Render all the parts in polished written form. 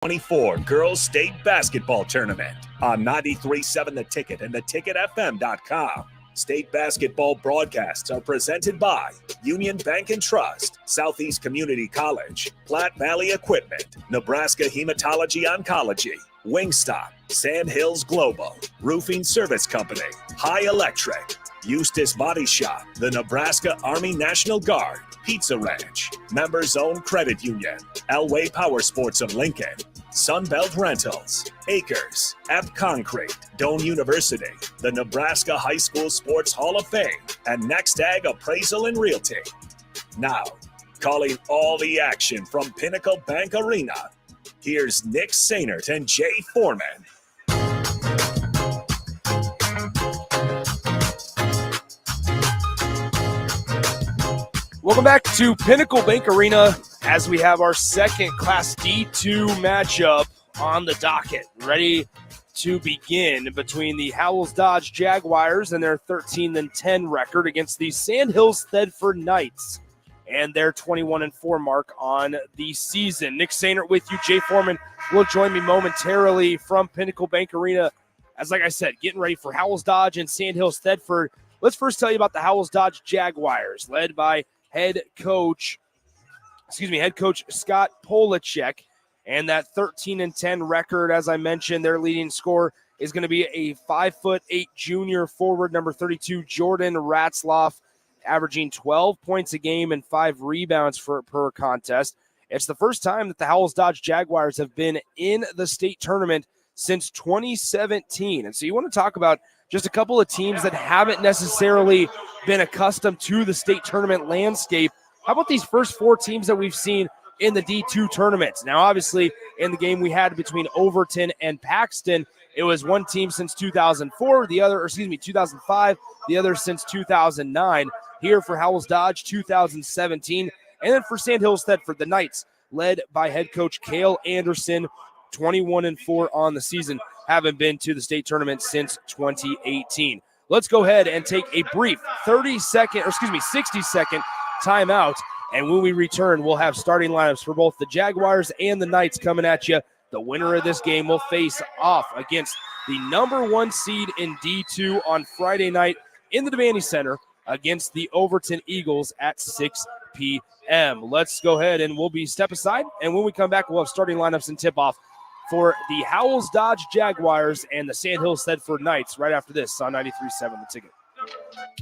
24 Girls State Basketball Tournament on 93.7 The Ticket and theticketfm.com. State basketball broadcasts are presented by Union Bank and Trust, Southeast Community College, Platte Valley Equipment, Nebraska Hematology Oncology, Wingstop, Sandhills Global, Roofing Service Company, High Electric, Eustis Body Shop, the Nebraska Army National Guard, Pizza Ranch, Members Owned Credit Union, Elway Power Sports of Lincoln, Sunbelt Rentals, Acres, App Concrete, Doane University, the Nebraska High School Sports Hall of Fame, and Next Ag Appraisal and Realty. Now, calling all the action from Pinnacle Bank Arena, here's Nick Sainert and Jay Foreman. Welcome back to Pinnacle Bank Arena as we have our second Class D2 matchup on the docket. Ready to begin between the Howells-Dodge Jaguars and their 13-10 record against the Sandhills Thedford Knights and their 21-4 mark on the season. Nick Sainert with you. Jay Foreman will join me momentarily from Pinnacle Bank Arena. As like I said, getting ready for Howells-Dodge and Sandhills Thedford. Let's first tell you about the Howells-Dodge Jaguars, led by head coach Scott Polacek, and that 13-10 record, as I mentioned, their leading scorer is going to be a 5'8" junior forward, number 32, Jordan Ratzloff, averaging 12 points a game and 5 rebounds per contest. It's the first time that the Howells-Dodge Jaguars have been in the state tournament since 2017. And so you want to talk about just a couple of teams that haven't necessarily been accustomed to the state tournament landscape. How about these first 4 teams that we've seen in the D2 tournaments? Now, obviously, in the game we had between Overton and Paxton, it was one team since 2005, the other since 2009. Here for Howells-Dodge, 2017. And then for Sandhills Thedford, the Knights, led by head coach Cale Anderson, 21-4 on the season, haven't been to the state tournament since 2018. Let's go ahead and take a brief 60-second timeout. And when we return, we'll have starting lineups for both the Jaguars and the Knights coming at you. The winner of this game will face off against the number 1 seed in D2 on Friday night in the Devaney Center against the Overton Eagles at 6 p.m. Let's go ahead and we'll be step aside. And when we come back, we'll have starting lineups and tip-off for the Howells-Dodge Jaguars and the Sandhills Thedford Knights right after this on 93.7 The Ticket.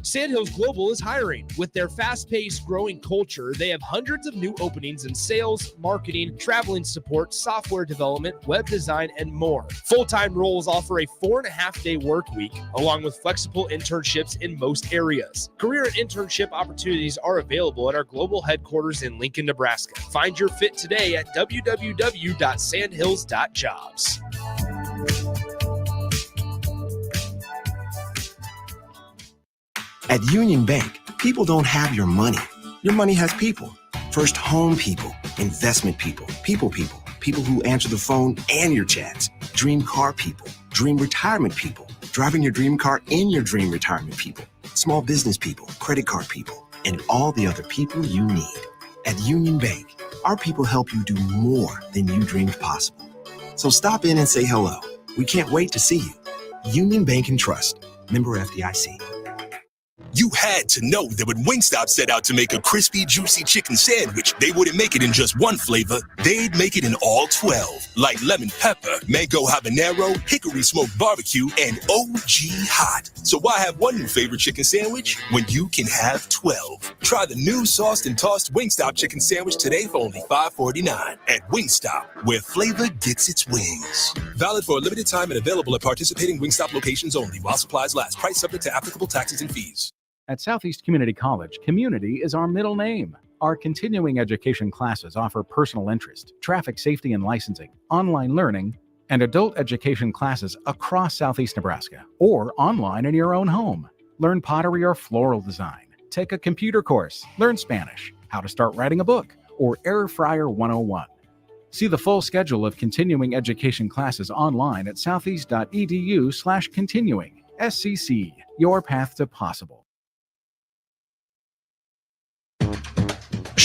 Sandhills Global is hiring. With their fast-paced, growing culture, they have hundreds of new openings in sales, marketing, traveling support, software development, web design, and more. Full-time roles offer a 4.5-day work week, along with flexible internships in most areas. Career and internship opportunities are available at our global headquarters in Lincoln, Nebraska. Find your fit today at www.sandhills.jobs. At Union Bank, people don't have your money. Your money has people. First home people, investment people who answer the phone and your chats, dream car people, dream retirement people, driving your dream car in your dream retirement people, small business people, credit card people, and all the other people you need. At Union Bank, our people help you do more than you dreamed possible. So stop in and say hello. We can't wait to see you. Union Bank and Trust, member FDIC. You had to know that when Wingstop set out to make a crispy, juicy chicken sandwich, they wouldn't make it in just one flavor. They'd make it in all 12, like lemon pepper, mango habanero, hickory smoked barbecue, and OG hot. So why have one new favorite chicken sandwich when you can have 12? Try the new sauced and tossed Wingstop chicken sandwich today for only $5.49 at Wingstop, where flavor gets its wings. Valid for a limited time and available at participating Wingstop locations only while supplies last. Price subject to applicable taxes and fees. At Southeast Community College, community is our middle name. Our continuing education classes offer personal interest, traffic safety and licensing, online learning, and adult education classes across Southeast Nebraska, or online in your own home. Learn pottery or floral design, take a computer course, learn Spanish, how to start writing a book, or Air Fryer 101. See the full schedule of continuing education classes online at southeast.edu/continuing. SCC, your path to possible.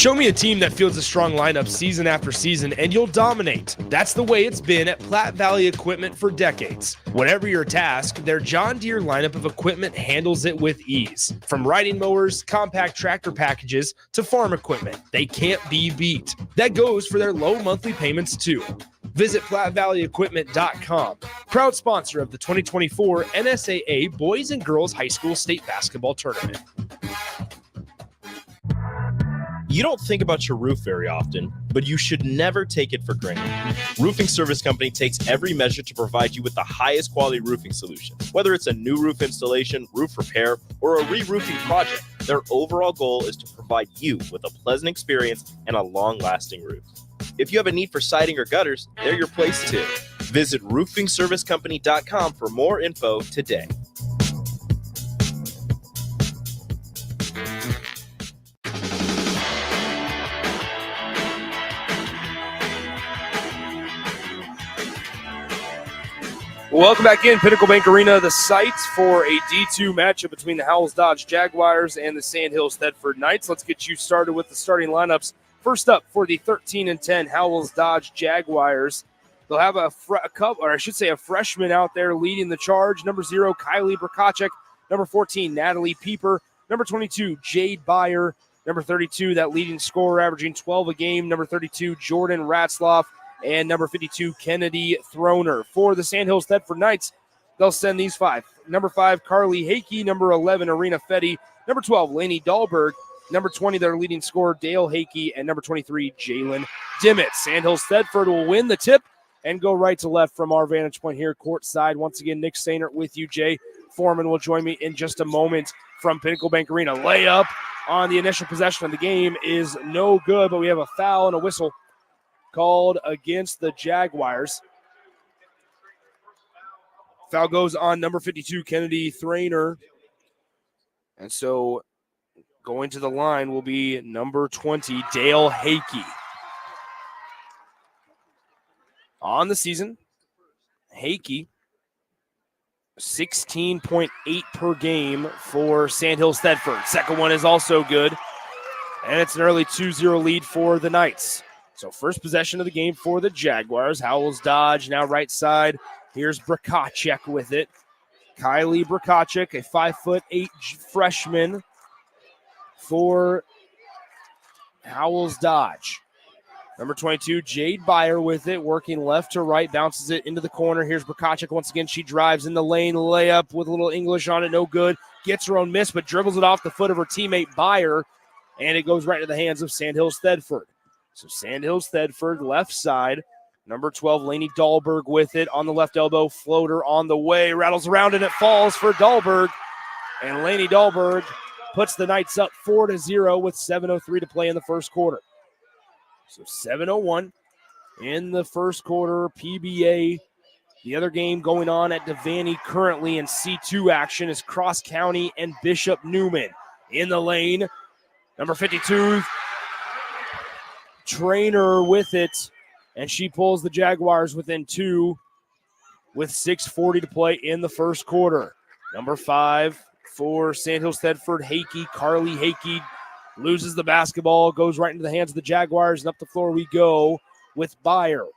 Show me a team that fields a strong lineup season after season and you'll dominate. That's the way it's been at Platte Valley Equipment for decades. Whatever your task, their John Deere lineup of equipment handles it with ease. From riding mowers, compact tractor packages, to farm equipment, they can't be beat. That goes for their low monthly payments too. Visit PlatteValleyEquipment.com, proud sponsor of the 2024 NSAA Boys and Girls High School State Basketball Tournament. You don't think about your roof very often, but you should never take it for granted. Roofing Service Company takes every measure to provide you with the highest quality roofing solution. Whether it's a new roof installation, roof repair, or a re-roofing project, their overall goal is to provide you with a pleasant experience and a long-lasting roof. If you have a need for siding or gutters, they're your place too. Visit roofingservicecompany.com for more info today. Welcome back in Pinnacle Bank Arena, the site for a D2 matchup between the Howells-Dodge Jaguars and the Sandhills Thedford Knights. Let's get you started with the starting lineups. First up for the 13-10 Howells-Dodge Jaguars, they'll have a freshman out there leading the charge. Number 0, Kylie Brokacek. Number 14, Natalie Pieper. Number 22, Jade Byer. Number 32, that leading scorer, averaging 12 a game. Number 32, Jordan Ratzloff. And number 52, Kennedy Throner. For the Sandhills Thedford Knights, they'll send these 5. Number 5, Carly Hakey. Number 11, Arena Fetty. Number 12, Lainey Dahlberg. Number 20, their leading scorer, Dale Hakey. And number 23, Jalen Dimmitt. Sandhills Thedford will win the tip and go right to left from our vantage point here courtside. Once again, Nick Sainert with you. Jay Foreman will join me in just a moment from Pinnacle Bank Arena. Layup on the initial possession of the game is no good, but we have a foul and a whistle called against the Jaguars. Foul goes on number 52, Kennedy Thrainer. And so going to the line will be number 20, Dale Hakey. On the season, Hakey, 16.8 per game for Sandhills Thedford. Second one is also good. And it's an early 2-0 lead for the Knights. So first possession of the game for the Jaguars. Howells-Dodge now right side. Here's Brokacek with it. Kylie Brokacek, a 5'8" freshman for Howells-Dodge. Number 22, Jade Byer with it, working left to right, bounces it into the corner. Here's Brokacek once again. She drives in the lane, layup with a little English on it, no good. Gets her own miss, but dribbles it off the foot of her teammate Byer, and it goes right into the hands of Sandhills Thedford. So Sandhills Thedford, left side. Number 12, Lainey Dahlberg with it on the left elbow. Floater on the way, rattles around, and it falls for Dahlberg. And Lainey Dahlberg puts the Knights up 4-0 with 7:03 to play in the first quarter. So 7:01 in the first quarter. PBA, the other game going on at Devaney currently in C2 action is Cross County and Bishop Newman. In the lane, number 52, Trainer with it, and she pulls the Jaguars within 2 with 6:40 to play in the first quarter. Number 5 for Sandhills Thedford, Hakey, Carly Hakey, loses the basketball, goes right into the hands of the Jaguars, and up the floor we go with Byer.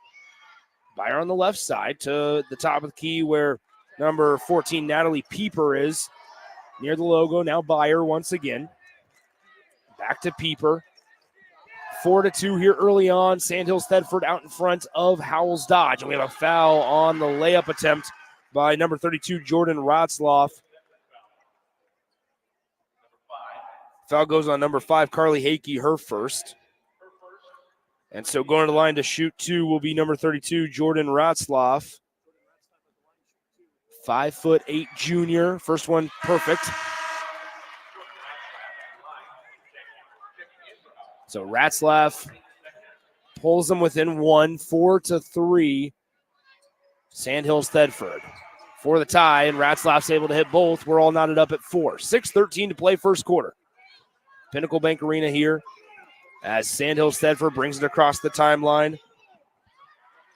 Byer on the left side to the top of the key where number 14, Natalie Pieper is, near the logo. Now Byer once again. Back to Pieper. 4-2 here early on. Sandhills Thedford out in front of Howells-Dodge. And we have a foul on the layup attempt by number 32, Jordan Ratzloff. Foul goes on number 5, Carly Hakey, her first. And so going to the line to shoot 2 will be number 32, Jordan Ratzloff. 5'8" junior. First one perfect. So Ratzlaff pulls them within 1, 4-3. Sandhills Thedford for the tie, and Ratzlaff's able to hit both. We're all knotted up at 4. 6:13 to play first quarter. Pinnacle Bank Arena here as Sandhills Thedford brings it across the timeline.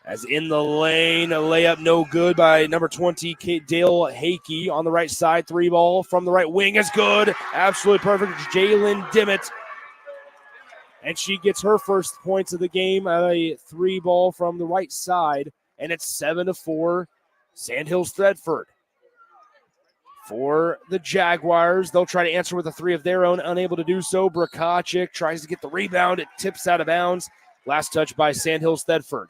As in the lane, a layup no good by number 20, Dale Hakey on the right side. 3 ball from the right wing is good. Absolutely perfect. Jalen Dimmitt And she gets her first points of the game, a 3 ball from the right side. And it's 7-4, Sandhills Thedford. For the Jaguars, they'll try to answer with a 3 of their own, unable to do so. Brakacic tries to get the rebound. It tips out of bounds. Last touch by Sandhills Thedford.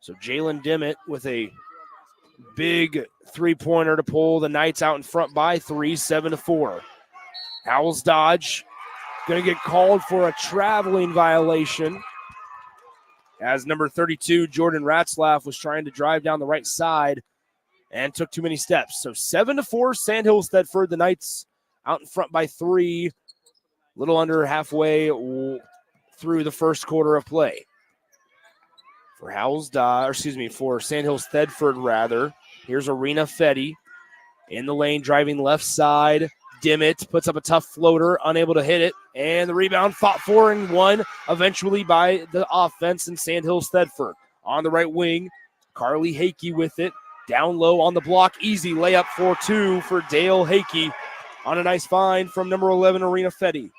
So Jalen Dimmitt with a big three-pointer to pull the Knights out in front by 3, 7-4. Howells-Dodge going to get called for a traveling violation as number 32, Jordan Ratzlaff, was trying to drive down the right side and took too many steps. So 7-4, Sandhills Thedford. The Knights out in front by 3, a little under halfway through the first quarter of play. For for Sandhills Thedford, rather. Here's Arena Fetty in the lane, driving left side. Dimmitt puts up a tough floater, unable to hit it. And the rebound fought for and won eventually by the offense in Sandhills Thedford. On the right wing, Carly Hakey with it. Down low on the block, easy layup for 2 for Dale Hakey on a nice find from number 11, Arena Fetty.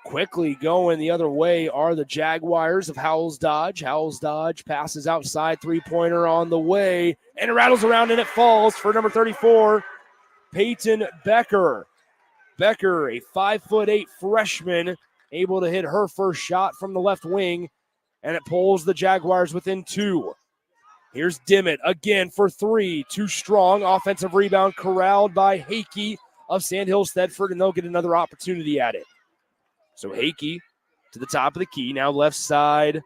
Quickly going the other way are the Jaguars of Howells-Dodge. Howells-Dodge passes outside, three-pointer on the way, and it rattles around and it falls for number 34, Peyton Becker. Becker, a 5'8" freshman, able to hit her first shot from the left wing, and it pulls the Jaguars within 2. Here's Dimmitt again for 3. Too strong. Offensive rebound corralled by Hakey of Sandhills Thedford, and they'll get another opportunity at it. So Hakey to the top of the key. Now left side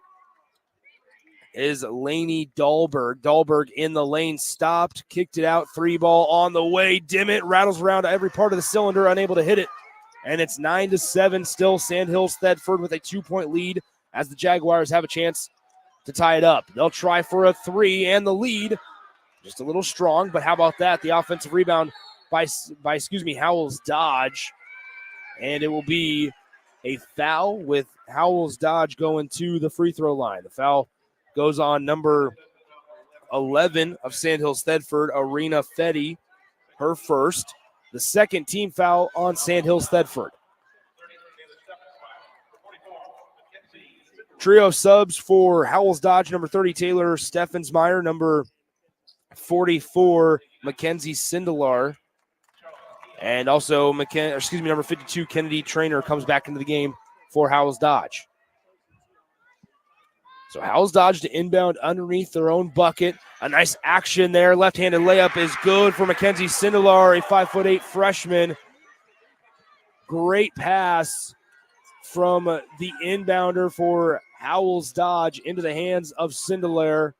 is Lainey Dahlberg. Dahlberg in the lane, stopped, kicked it out. 3 ball on the way. Dimmitt rattles around every part of the cylinder, unable to hit it. And it's 9-7 still. Sandhills Thedford with a 2-point lead as the Jaguars have a chance to tie it up. They'll try for a 3 and the lead. Just a little strong, but how about that? The offensive rebound by Howells-Dodge. And it will be a foul with Howells-Dodge going to the free throw line. The foul goes on number 11 of Sandhills Thedford, Arena Fetty, her first. The second team foul on Sandhills Thedford. Trio subs for Howells-Dodge, number 30, Taylor Steffensmeyer, number 44, Mackenzie Sindelar. And also, number 52, Kennedy Trainer comes back into the game for Howells-Dodge. So Howells-Dodge to inbound underneath their own bucket. A nice action there. Left-handed layup is good for Mackenzie Sindelar, a 5'8" freshman. Great pass from the inbounder for Howells-Dodge into the hands of Sindelar.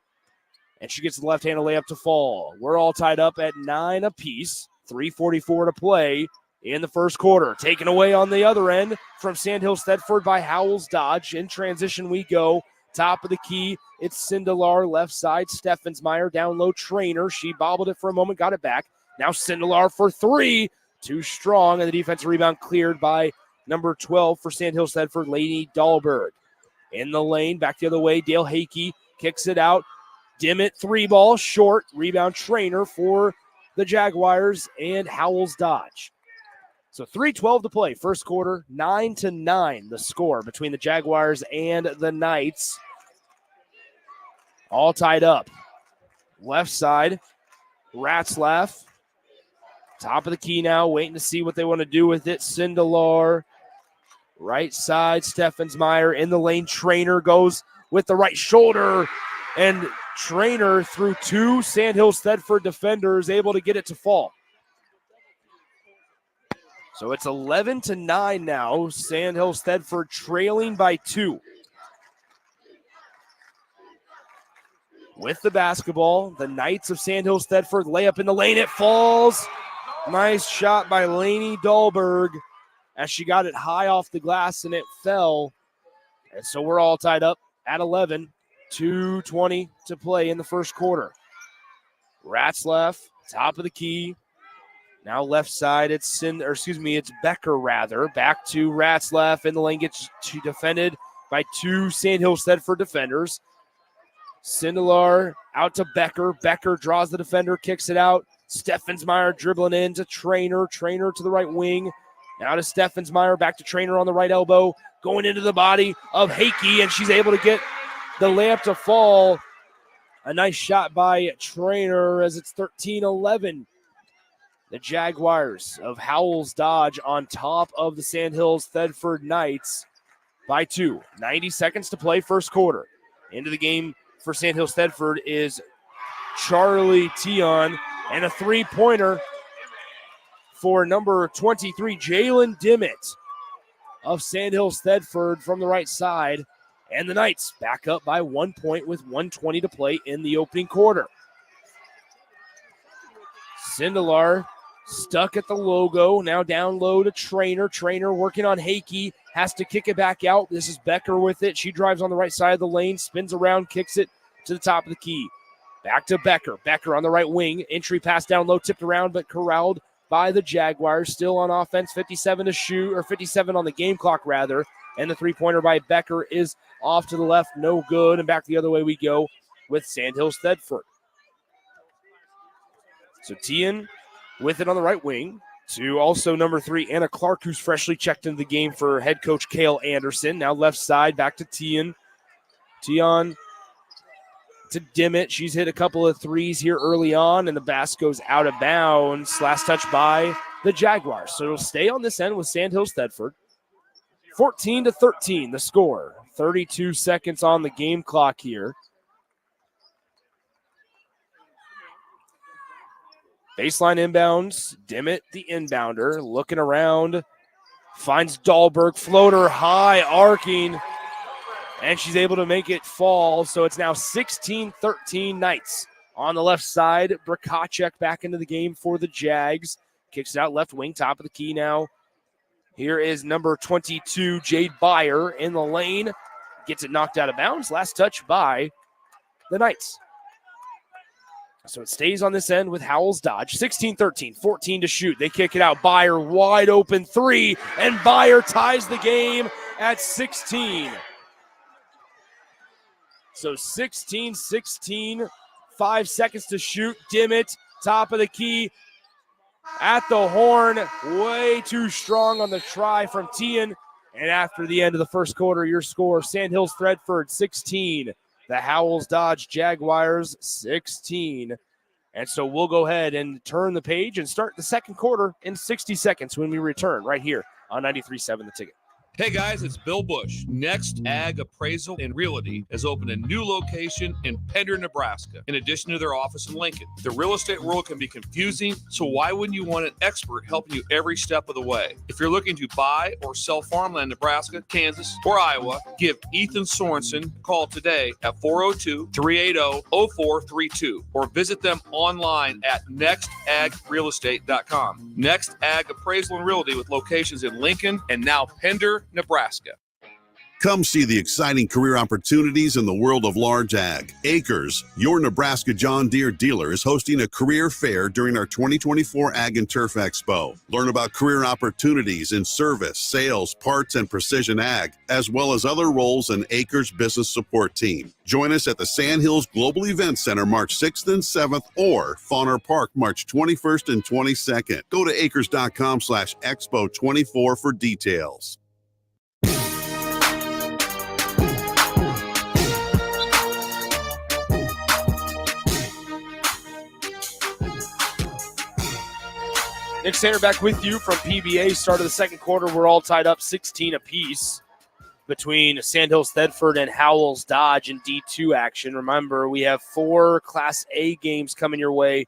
And she gets the left-handed layup to fall. We're all tied up at 9 apiece. 3:44 to play in the first quarter. Taken away on the other end from Sandhills Thedford by Howells-Dodge. In transition we go. Top of the key, it's Sindelar. Left side, Steffensmeyer. Down low, Trainer. She bobbled it for a moment, got it back. Now Sindelar for 3. Too strong, and the defensive rebound cleared by number 12 for Sandhills Thedford, Lainey Dahlberg. In the lane, back the other way, Dale Hakey kicks it out. Dimmitt, 3 ball, short. Rebound, Trainer for the Jaguars and Howells-Dodge. So 3:12 to play, first quarter, 9-9 the score between the Jaguars and the Knights. All tied up. Left side, Ratzlaff. Top of the key now, waiting to see what they want to do with it. Sindelar. Right side, Steffensmeyer in the lane. Trainer goes with the right shoulder, and Trainer through 2 Sandhills Thedford defenders, able to get it to fall. So it's 11-9 now. Sandhills Thedford trailing by 2. With the basketball, the Knights of Sandhills Thedford layup in the lane. It falls. Nice shot by Lainey Dahlberg as she got it high off the glass and it fell. And so we're all tied up at 11. 2:20 to play in the first quarter. Ratzlaff, top of the key. Now left side, it's Becker rather. Back to Ratzlaff in the lane, gets defended by 2 Sandhills Thedford defenders. Sindelar out to Becker. Becker draws the defender, kicks it out Steffensmeyer dribbling in to Trainer. Trainer to the right wing. Now to Steffensmeyer, back to Trainer on the right elbow. Going into the body of Hakey, and she's able to get the layup to fall. A nice shot by Trainer as it's 13-11. The Jaguars of Howells-Dodge on top of the Sandhills Thedford Knights by 2. 90 seconds to play, first quarter. Into the game for Sandhills Thedford is Charlie Tion, and a three-pointer for number 23, Jalen Dimmitt of Sandhills Thedford from the right side. And the Knights back up by 1 point with 1:20 to play in the opening quarter. Sindelar stuck at the logo, now down low to Trainer. Trainer working on Hakey, has to kick it back out. This is Becker with it. She drives on the right side of the lane, spins around, kicks it to the top of the key. Back to Becker. Becker on the right wing. Entry pass down low, tipped around, but corralled by the Jaguars. Still on offense, 57 to shoot, or 57 on the game clock, rather. And the three-pointer by Becker is off to the left, no good. And back the other way we go with Sandhills Thedford. So Tien with it on the right wing to also number 3, Anna Clark, who's freshly checked into the game for head coach Cale Anderson. Now left side, back to Tien. Tion to Dimmitt. She's hit a couple of threes here early on, and the basket goes out of bounds. Last touch by the Jaguars. So it'll stay on this end with Sandhills Thedford. 14-13 the score. 32 seconds on the game clock here. Baseline inbounds. Dimmitt, the inbounder, looking around. Finds Dahlberg. Floater high, arcing. And she's able to make it fall. So it's now 16-13 Knights. On the left side, Brikacek back into the game for the Jags. Kicks it out left wing, top of the key now. Here is number 22, Jade Byer in the lane. Gets it knocked out of bounds. Last touch by the Knights. So it stays on this end with Howells-Dodge. 16-13, 14 to shoot. They kick it out. Byer wide open three, and Byer ties the game at 16. So 16-16, 5 seconds to shoot. Dimmitt, top of the key. At the horn, way too strong on the try from Tien. And after the end of the first quarter, your score, Sandhills Thedford 16, the Howells-Dodge Jaguars 16. And so we'll go ahead and turn the page and start the second quarter in 60 seconds when we return right here on 93.7 The Ticket. Hey guys, it's Bill Bush. Next Ag Appraisal and Realty has opened a new location in Pender, Nebraska, in addition to their office in Lincoln. The real estate world can be confusing, so why wouldn't you want an expert helping you every step of the way? If you're looking to buy or sell farmland in Nebraska, Kansas, or Iowa, give Ethan Sorensen a call today at 402-380-0432 or visit them online at nextagrealestate.com. Next Ag Appraisal and Realty with locations in Lincoln and now Pender, Nebraska. Come see the exciting career opportunities in the world of large ag. Acres, your Nebraska John Deere dealer, is hosting a career fair during our 2024 Ag and Turf Expo. Learn about career opportunities in service, sales, parts, and precision ag, as well as other roles in Acres business support team. Join us at the Sandhills Global Event Center March 6th and 7th or Fauner Park March 21st and 22nd. Go to acres.com/expo24 for details. Nick Sander back with you from PBA. Start of the second quarter, we're all tied up 16 apiece between Sandhills Thedford and Howells-Dodge in D2 action. Remember, we have 4 Class A games coming your way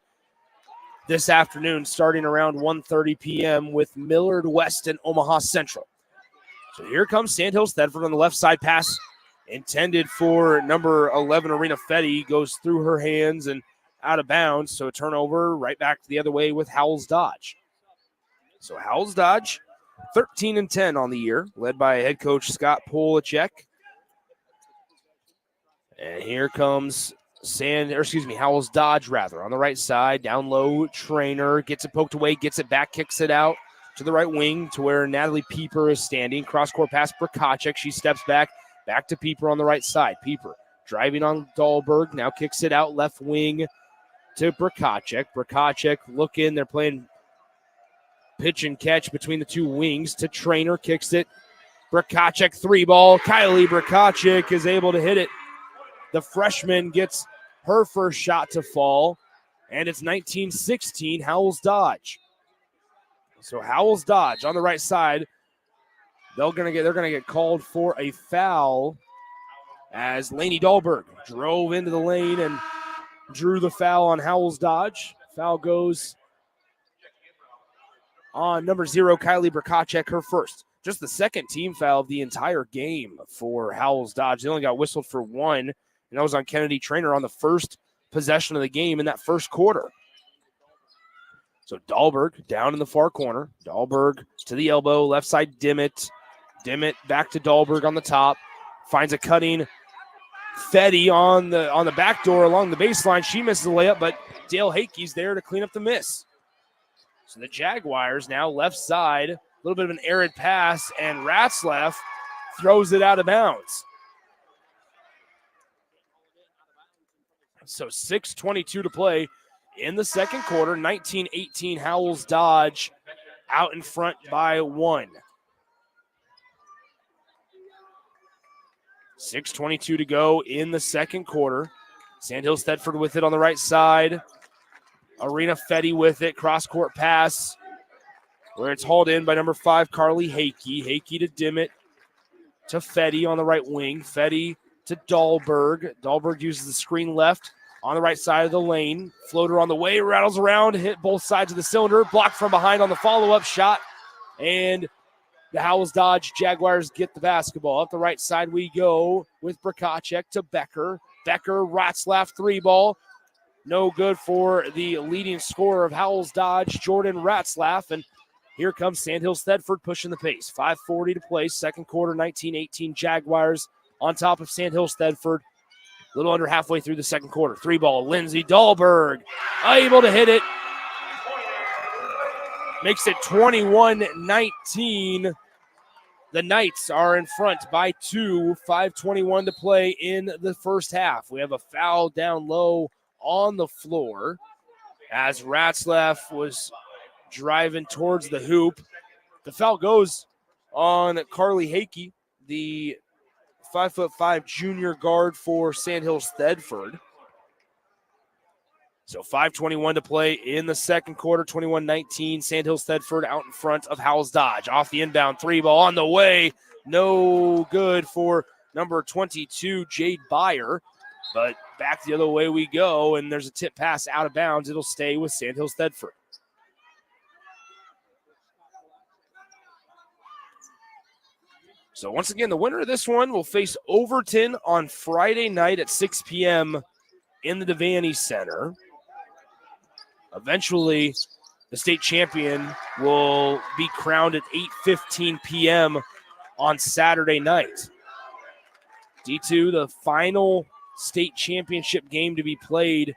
this afternoon, starting around 1:30 p.m. with Millard West and Omaha Central. So here comes Sandhills Thedford on the left side. Pass intended for number 11, Arena Fetty, goes through her hands and out of bounds. So a turnover right back the other way with Howells-Dodge. So Howells-Dodge, 13-10 on the year, led by head coach Scott Polacek. And here comes Howells-Dodge on the right side, down low. Trainer gets it poked away, gets it back, kicks it out to the right wing to where Natalie Pieper is standing. Cross-court pass, Brikacek. She steps back to Pieper on the right side. Pieper driving on Dahlberg, now kicks it out left wing to Brikacek. Brikacek looking. They're playing pitch and catch between the two wings to Trainer. Kicks it. Brikacek 3-ball. Kylie Brikacek is able to hit it. The freshman gets her first shot to fall, and it's 19-16 Howells-Dodge. So Howells-Dodge on the right side. They're gonna get called for a foul as Lainey Dahlberg drove into the lane and drew the foul on Howells-Dodge. Foul goes on number 0, Kylie Brikacek, her first. Just the second team foul of the entire game for Howells-Dodge. They only got whistled for one, and that was on Kennedy Trainer on the first possession of the game in that first quarter. So Dahlberg down in the far corner. Dahlberg to the elbow, left side Dimmitt. Dimmitt back to Dahlberg on the top. Finds a cutting Fetty on the back door along the baseline. She misses the layup, but Dale Hakey's there to clean up the miss. So the Jaguars now left side, a little bit of an arid pass, and Ratzlaff throws it out of bounds. So 6:22 to play in the second quarter. 19-18 Howells-Dodge out in front by 1. 6:22 to go in the second quarter. Sandhills Thedford with it on the right side. Arena Fetty with it. Cross-court pass where it's hauled in by number 5, Carly Hakey. Hakey to Dimmitt to Fetty on the right wing. Fetty to Dahlberg. Dahlberg uses the screen left on the right side of the lane. Floater on the way, rattles around, hit both sides of the cylinder. Blocked from behind on the follow-up shot. And the Howells-Dodge Jaguars get the basketball. Up the right side we go with Brikacek to Becker. Becker, Ratzlaff 3-ball. No good for the leading scorer of Howells-Dodge, Jordan Ratzlaff. And here comes Sandhills Thedford pushing the pace. 5:40 to play. Second quarter, 19-18 Jaguars on top of Sandhills Thedford. A little under halfway through the second quarter. 3-ball, Lindsay Dahlberg able to hit it. Makes it 21-19. The Knights are in front by 2. 5:21 to play in the first half. We have a foul down low on the floor as Ratzlaff was driving towards the hoop. The foul goes on Carly Hakey, the 5'5" junior guard for Sandhills Thedford. So 5:21 to play in the second quarter, 21-19. Sandhills Thedford out in front of Howells-Dodge. Off the inbound 3-ball on the way. No good for number 22, Jade Byer. But back the other way we go, and there's a tip pass out of bounds. It'll stay with Sandhills Thedford. So once again, the winner of this one will face Overton on Friday night at 6 p.m. in the Devaney Center. Eventually, the state champion will be crowned at 8:15 p.m. on Saturday night. D2, the final state championship game to be played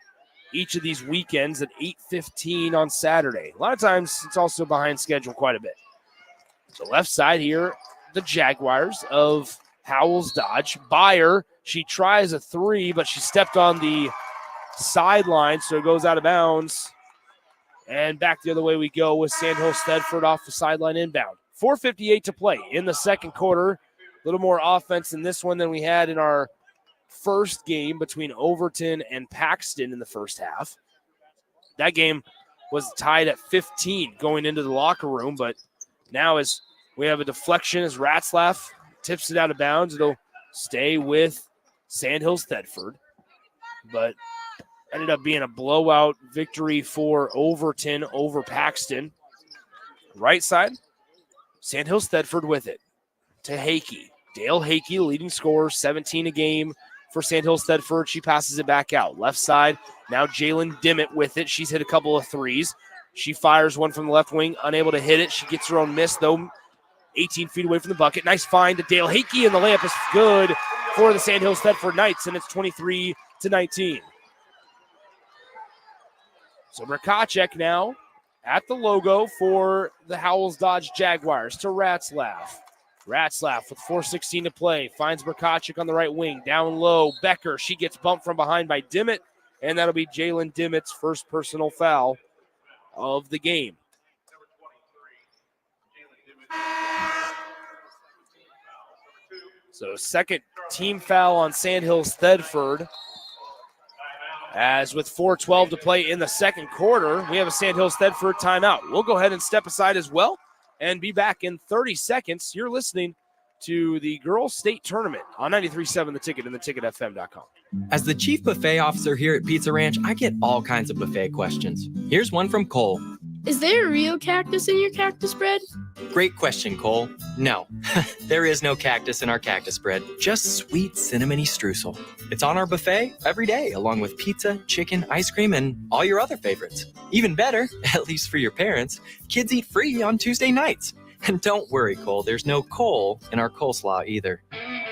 each of these weekends at 8:15 on Saturday. A lot of times, it's also behind schedule quite a bit. The left side here, the Jaguars of Howells-Dodge. Byer, she tries a 3, but she stepped on the sideline, so it goes out of bounds. And back the other way we go with Sandhills Thedford off the sideline inbound. 4:58 to play in the second quarter. A little more offense in this one than we had in our first game between Overton and Paxton in the first half. That game was tied at 15 going into the locker room, but now as we have a deflection as Ratzlaff tips it out of bounds, it'll stay with Sandhills Thedford. But ended up being a blowout victory for Overton over Paxton. Right side, Sandhills Thedford with it to Hakey. Dale Hakey, leading scorer, 17 a game for Sandhills Thedford. She passes it back out. Left side, now Jalen Dimmitt with it. She's hit a couple of threes. She fires one from the left wing, unable to hit it. She gets her own miss, though, 18 feet away from the bucket. Nice find to Dale Hakey, and the layup is good for the Sandhills Thedford Knights, and it's 23-19. So Brikacek now at the logo for the Howells-Dodge Jaguars to Ratzlaff. Ratzlaff with 4:16 to play. Finds Brikacek on the right wing. Down low, Becker. She gets bumped from behind by Dimmitt, and that'll be Jalen Dimmitt's first personal foul of the game. So second team foul on Sandhills Thedford. As with 4:12 to play in the second quarter, we have a Sandhills Thedford timeout. We'll go ahead and step aside as well and be back in 30 seconds. You're listening to the Girls State Tournament on 93.7 The Ticket and theticketfm.com. As the chief buffet officer here at Pizza Ranch, I get all kinds of buffet questions. Here's one from Cole. Is there a real cactus in your cactus bread? Great question, Cole. No, there is no cactus in our cactus bread, just sweet cinnamony streusel. It's on our buffet every day, along with pizza, chicken, ice cream, and all your other favorites. Even better, at least for your parents, kids eat free on Tuesday nights. And don't worry, Cole, there's no coal in our coleslaw either.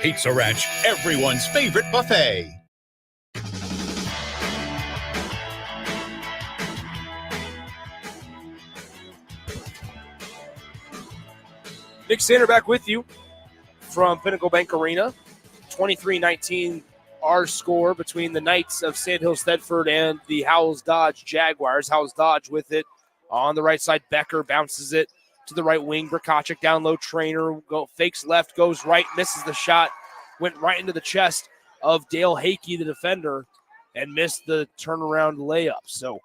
Pizza Ranch, everyone's favorite buffet. Nick Sander back with you from Pinnacle Bank Arena. 23-19 our score between the Knights of Sandhills Thedford and the Howells-Dodge Jaguars. Howells-Dodge with it on the right side. Becker bounces it to the right wing. Brakacic down low. Trainer fakes left, goes right, misses the shot. Went right into the chest of Dale Hakey, the defender, and missed the turnaround layup. So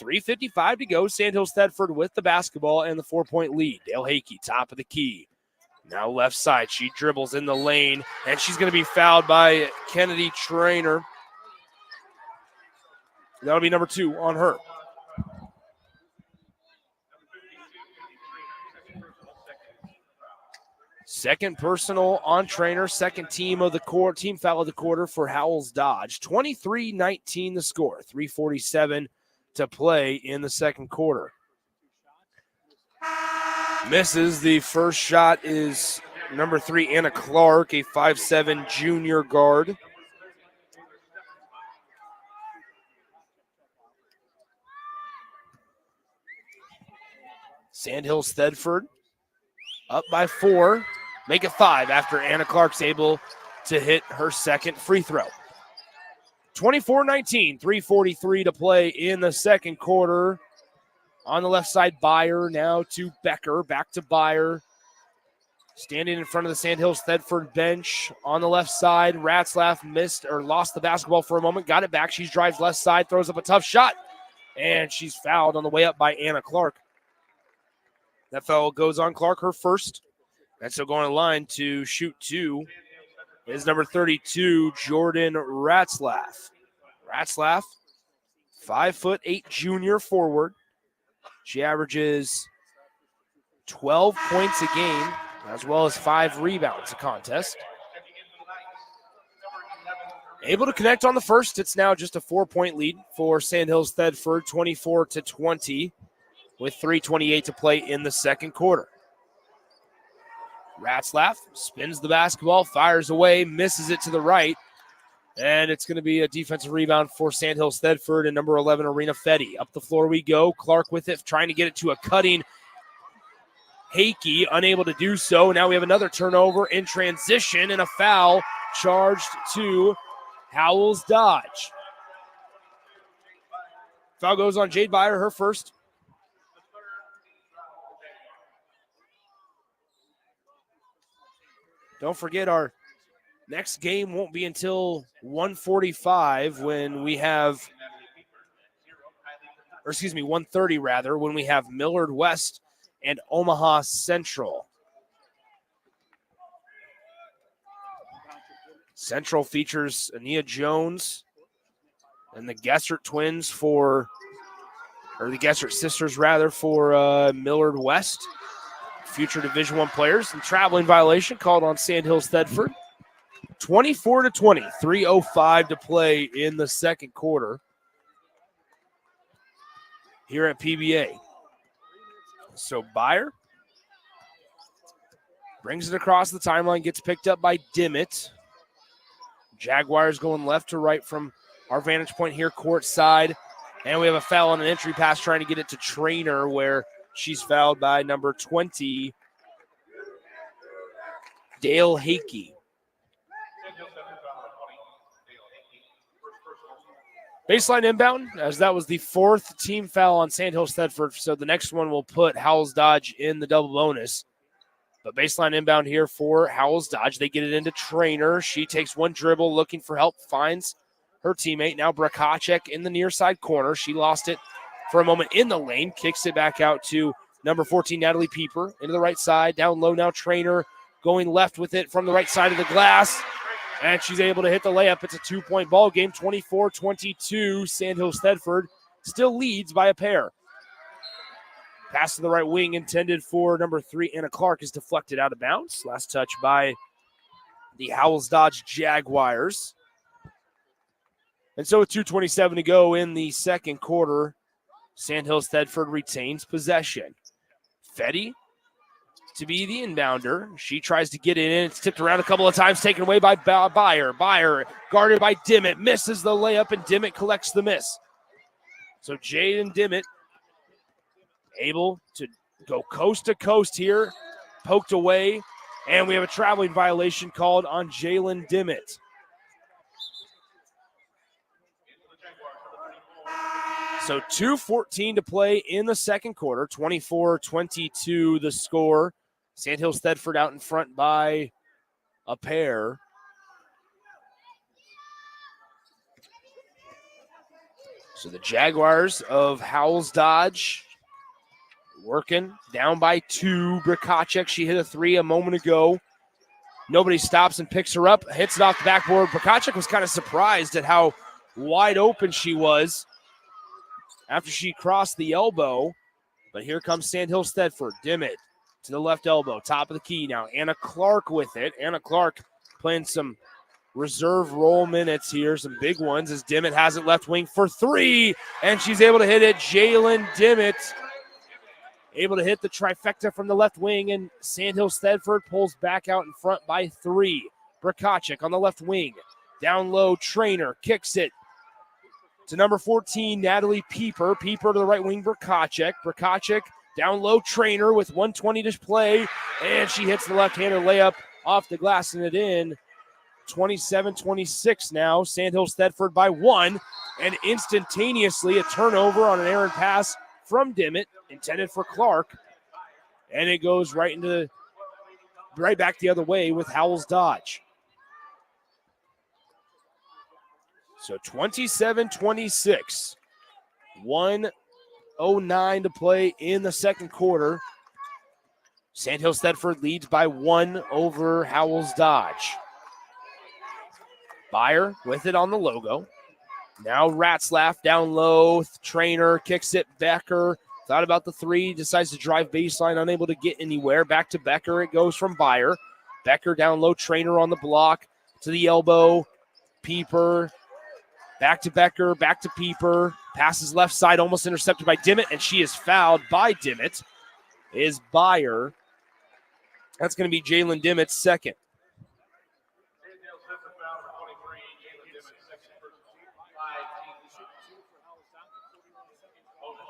3:55 to go. Sandhills Thedford with the basketball and the 4-point lead. Dale Hakey, top of the key. Now left side. She dribbles in the lane, and she's going to be fouled by Kennedy Trainer. That'll be number 2 on her. Second personal on Trainer, second team foul of the quarter for Howells-Dodge. 23-19 the score, 3:47 to play in the second quarter. Misses. The first shot is number 3, Anna Clark, a 5'7" junior guard. Sandhills Thedford up by 4. Make it 5 after Anna Clark's able to hit her second free throw. 24-19, 3:43 to play in the second quarter. On the left side, Byer now to Becker, back to Byer. Standing in front of the Sandhills Thedford bench. On the left side, Ratzlaff lost the basketball for a moment, got it back. She drives left side, throws up a tough shot, and she's fouled on the way up by Anna Clark. That foul goes on Clark, her first. And so going to the line to shoot 2 is number 32, Jordan Ratzlaff. Ratzlaff, 5'8" junior forward. She averages 12 points a game, as well as 5 rebounds a contest. Able to connect on the first. It's now just a 4-point lead for Sandhills Thedford, 24-20, with 3:28 to play in the second quarter. Ratzlaff spins the basketball, fires away, misses it to the right, and it's going to be a defensive rebound for Sandhills Thedford and number 11, Arena Fetty. Up the floor we go. Clark with it, trying to get it to a cutting Hakey, unable to do so. Now we have another turnover in transition and a foul charged to Howells-Dodge. Foul goes on Jade Byer, her first. Don't forget, our next game won't be until 1:45 when we have, 1:30 rather, when we have Millard West and Omaha Central. Central features Ania Jones and the Gessert twins the Gessert sisters rather, for Millard West. Future Division I players, and traveling violation called on Sandhills Thedford. 24-20, 3:05 to play in the second quarter here at PBA. So Byer brings it across the timeline, gets picked up by Dimmitt. Jaguars going left to right from our vantage point here, court side. And we have a foul on an entry pass trying to get it to Trainer, where she's fouled by number 20, Dale Hakey. Baseline inbound, as that was the 4th team foul on Sandhills Thedford. So the next one will put Howells-Dodge in the double bonus. But baseline inbound here for Howells-Dodge. They get it into Trainer. She takes one dribble, looking for help, finds her teammate. Now Brakacek in the near side corner. She lost it for a moment in the lane, kicks it back out to number 14, Natalie Pieper, into the right side. Down low now, Trainer going left with it from the right side of the glass. And she's able to hit the layup. It's a 2-point ball game, 24-22. Sandhills Thedford still leads by a pair. Pass to the right wing intended for number 3, Anna Clark, is deflected out of bounds. Last touch by the Howells-Dodge Jaguars. And so with 2:27 to go in the second quarter, Sandhills Thedford retains possession. Fetty to be the inbounder. She tries to get it in. It's tipped around a couple of times, taken away by Byer. Byer guarded by Dimmitt, misses the layup, and Dimmitt collects the miss. So Jaden Dimmitt able to go coast to coast here, poked away, and we have a traveling violation called on Jalen Dimmitt. So 2:14 to play in the second quarter, 24-22 the score. Sandhills Thedford out in front by a pair. So the Jaguars of Howells-Dodge working down by 2. Brakacek, she hit a 3 a moment ago. Nobody stops and picks her up, hits it off the backboard. Brakacek was kind of surprised at how wide open she was after she crossed the elbow. But here comes Sandhills Thedford. Dimmitt to the left elbow, top of the key now. Anna Clark with it. Anna Clark playing some reserve role minutes here, some big ones, as Dimmitt has it left wing for 3, and she's able to hit it. Jalen Dimmitt able to hit the trifecta from the left wing, and Sandhills Thedford pulls back out in front by 3. Brakacek on the left wing. Down low, Trainer kicks it to number 14, Natalie Pieper. Pieper to the right wing, Brakacek. Brakacek down low, Trainer with 1:20 to play, and she hits the left-hander layup off the glass and it in. 27-26 now. Sandhills Thedford by 1, and instantaneously a turnover on an errant pass from Dimmitt, intended for Clark, and it goes right back the other way with Howells-Dodge. So 27-26, 1:09 to play in the second quarter. Sandhills Thedford leads by 1 over Howells-Dodge. Byer with it on the logo. Now Ratzlaff down low. Trainer kicks it. Becker thought about the 3, decides to drive baseline, unable to get anywhere. Back to Becker it goes from Byer. Becker down low. Trainer on the block to the elbow. Pieper. Back to Becker. Back to Pieper. Passes left side, almost intercepted by Dimmitt, and she is fouled by Dimmitt. Is Byer. That's going to be Jalen Dimmitt's second.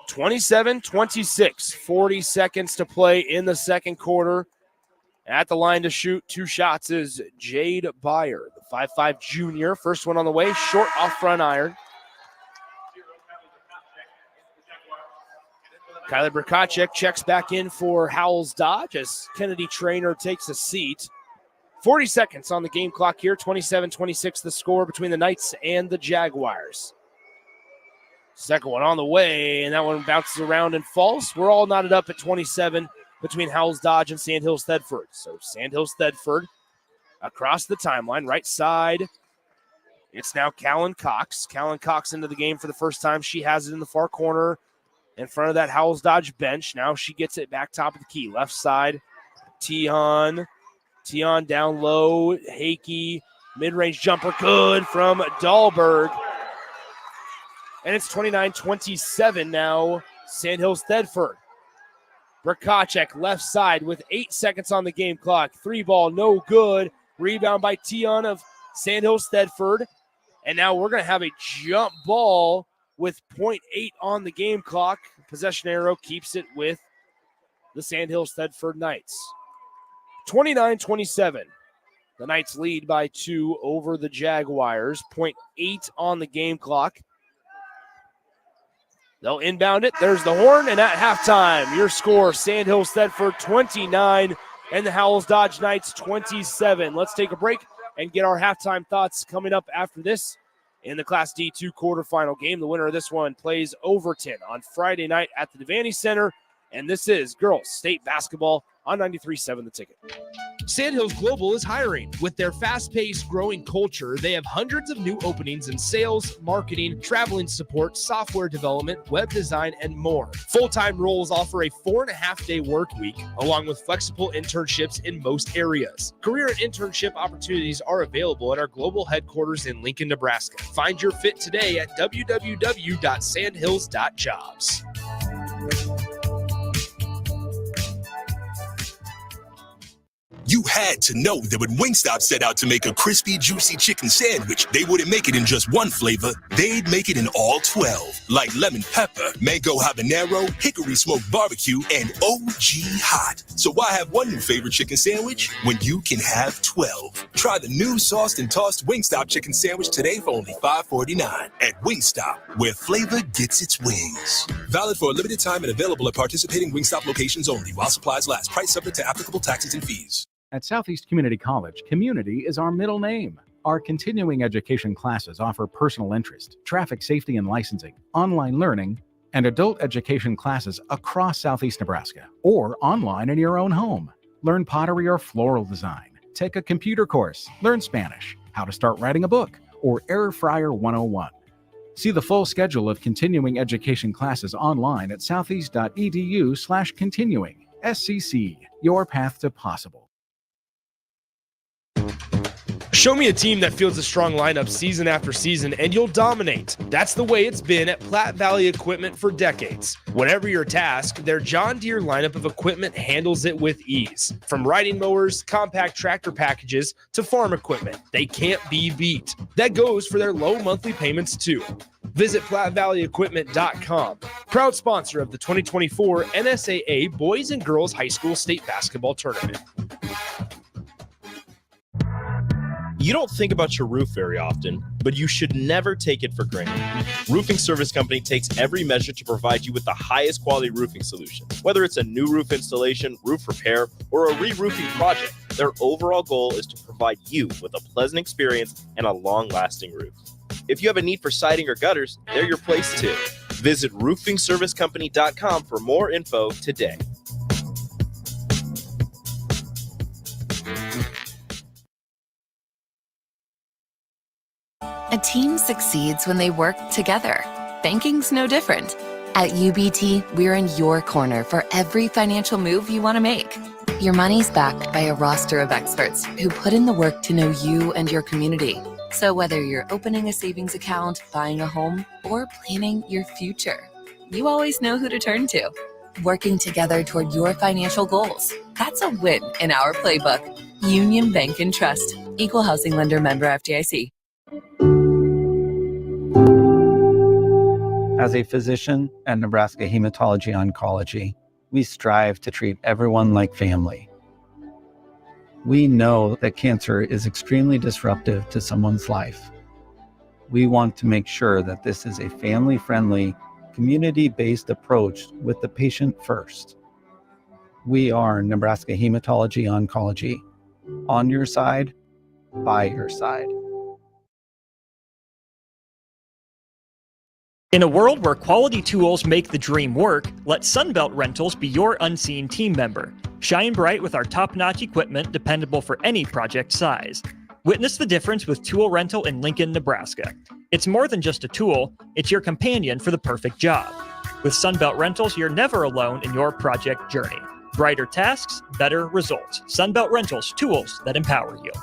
(27-26), 40 seconds to play in the second quarter. At the line to shoot 2 shots is Jade Byer, the 5'5" junior. First one on the way, short off front iron. Kylie Brakacek checks back in for Howells-Dodge as Kennedy Trainer takes a seat. 40 seconds on the game clock here, 27-26 the score between the Knights and the Jaguars. Second one on the way, and that one bounces around and falls. We're all knotted up at 27 between Howells-Dodge and Sandhills Thedford. So Sandhills Thedford across the timeline, right side. It's now Callan Cox. Callan Cox into the game for the first time. She has it in the far corner in front of that Howells-Dodge bench. Now she gets it back top of the key. Left side, Tion down low. Hakey, mid-range jumper, good from Dahlberg. And it's 29-27 now, Sandhills Thedford. Brakacek left side with 8 seconds on the game clock. 3 ball, no good. Rebound by Tion of Sandhills Thedford. And now we're going to have a jump ball with 0.8 on the game clock. Possession arrow keeps it with the Sandhills Thedford Knights. 29-27. The Knights lead by 2 over the Jaguars. 0.8 on the game clock. They'll inbound it. There's the horn, and at halftime, your score, Sandhills Thedford 29 and the Howells-Dodge Knights 27. Let's take a break and get our halftime thoughts coming up after this. In the Class D2 quarterfinal game, the winner of this one plays Overton on Friday night at the Devaney Center, and this is girls state basketball on 93.7 The Ticket. Sandhills Global is hiring. With their fast-paced, growing culture, they have hundreds of new openings in sales, marketing, traveling support, software development, web design, and more. Full-time roles offer a 4.5-day work week, along with flexible internships in most areas. Career and internship opportunities are available at our global headquarters in Lincoln, Nebraska. Find your fit today at www.sandhills.jobs. You had to know that when Wingstop set out to make a crispy, juicy chicken sandwich, they wouldn't make it in just one flavor. They'd make it in all 12, like lemon pepper, mango habanero, hickory smoked barbecue, and OG hot. So why have one new favorite chicken sandwich when you can have 12? Try the new sauced and tossed Wingstop chicken sandwich today for only $5.49 at Wingstop, where flavor gets its wings. Valid for a limited time and available at participating Wingstop locations only while supplies last. Price subject to applicable taxes and fees. At Southeast Community College, community is our middle name. Our continuing education classes offer personal interest, traffic safety and licensing, online learning, and adult education classes across Southeast Nebraska or online in your own home. Learn pottery or floral design, take a computer course, learn Spanish, how to start writing a book, or Air Fryer 101. See the full schedule of continuing education classes online at southeast.edu/continuing. SCC, your path to possible. Show me a team that fields a strong lineup season after season, and you'll dominate. That's the way it's been at Platte Valley Equipment for decades. Whatever your task, their John Deere lineup of equipment handles it with ease. From riding mowers, compact tractor packages, to farm equipment, they can't be beat. That goes for their low monthly payments, too. Visit PlatteValleyEquipment.com. Proud sponsor of the 2024 NSAA Boys and Girls High School State Basketball Tournament. You don't think about your roof very often, but you should never take it for granted. Roofing Service Company takes every measure to provide you with the highest quality roofing solution. Whether it's a new roof installation, roof repair, or a re-roofing project, their overall goal is to provide you with a pleasant experience and a long-lasting roof. If you have a need for siding or gutters, they're your place too. Visit roofingservicecompany.com for more info today. A team succeeds when they work together. Banking's no different. At UBT, we're in your corner for every financial move you want to make. Your money's backed by a roster of experts who put in the work to know you and your community. So whether you're opening a savings account, buying a home, or planning your future, you always know who to turn to. Working together toward your financial goals. That's a win in our playbook. Union Bank and Trust. Equal housing lender, member FDIC. As a physician at Nebraska Hematology Oncology, we strive to treat everyone like family. We know that cancer is extremely disruptive to someone's life. We want to make sure that this is a family-friendly, community-based approach with the patient first. We are Nebraska Hematology Oncology, on your side, by your side. In a world where quality tools make the dream work, let Sunbelt Rentals be your unseen team member. Shine bright with our top-notch equipment dependable for any project size. Witness the difference with tool rental in Lincoln, Nebraska. It's more than just a tool, it's your companion for the perfect job. With Sunbelt Rentals, you're never alone in your project journey. Brighter tasks, better results. Sunbelt Rentals, tools that empower you.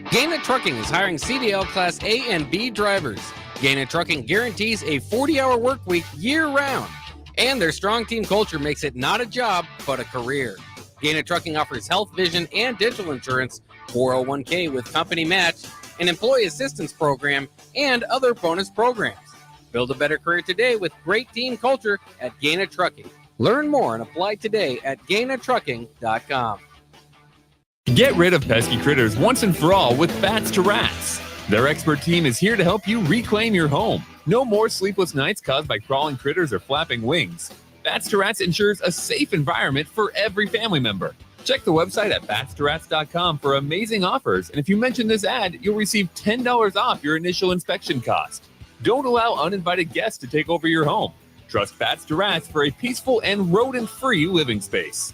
Gaina Trucking is hiring CDL Class A and B drivers. Gaina Trucking guarantees a 40-hour work week year-round. And their strong team culture makes it not a job, but a career. Gaina Trucking offers health, vision, and dental insurance, 401k with company match, an employee assistance program, and other bonus programs. Build a better career today with great team culture at Gaina Trucking. Learn more and apply today at GainaTrucking.com. Get rid of pesky critters once and for all with Bats to Rats. Their expert team is here to help you reclaim your home. No more sleepless nights caused by crawling critters or flapping wings. Bats to Rats ensures a safe environment for every family member. Check the website at batstoRats.com for amazing offers, and if you mention this ad, you'll receive $10 off your initial inspection cost. Don't allow uninvited guests to take over your home. Trust Bats to Rats for a peaceful and rodent-free living space.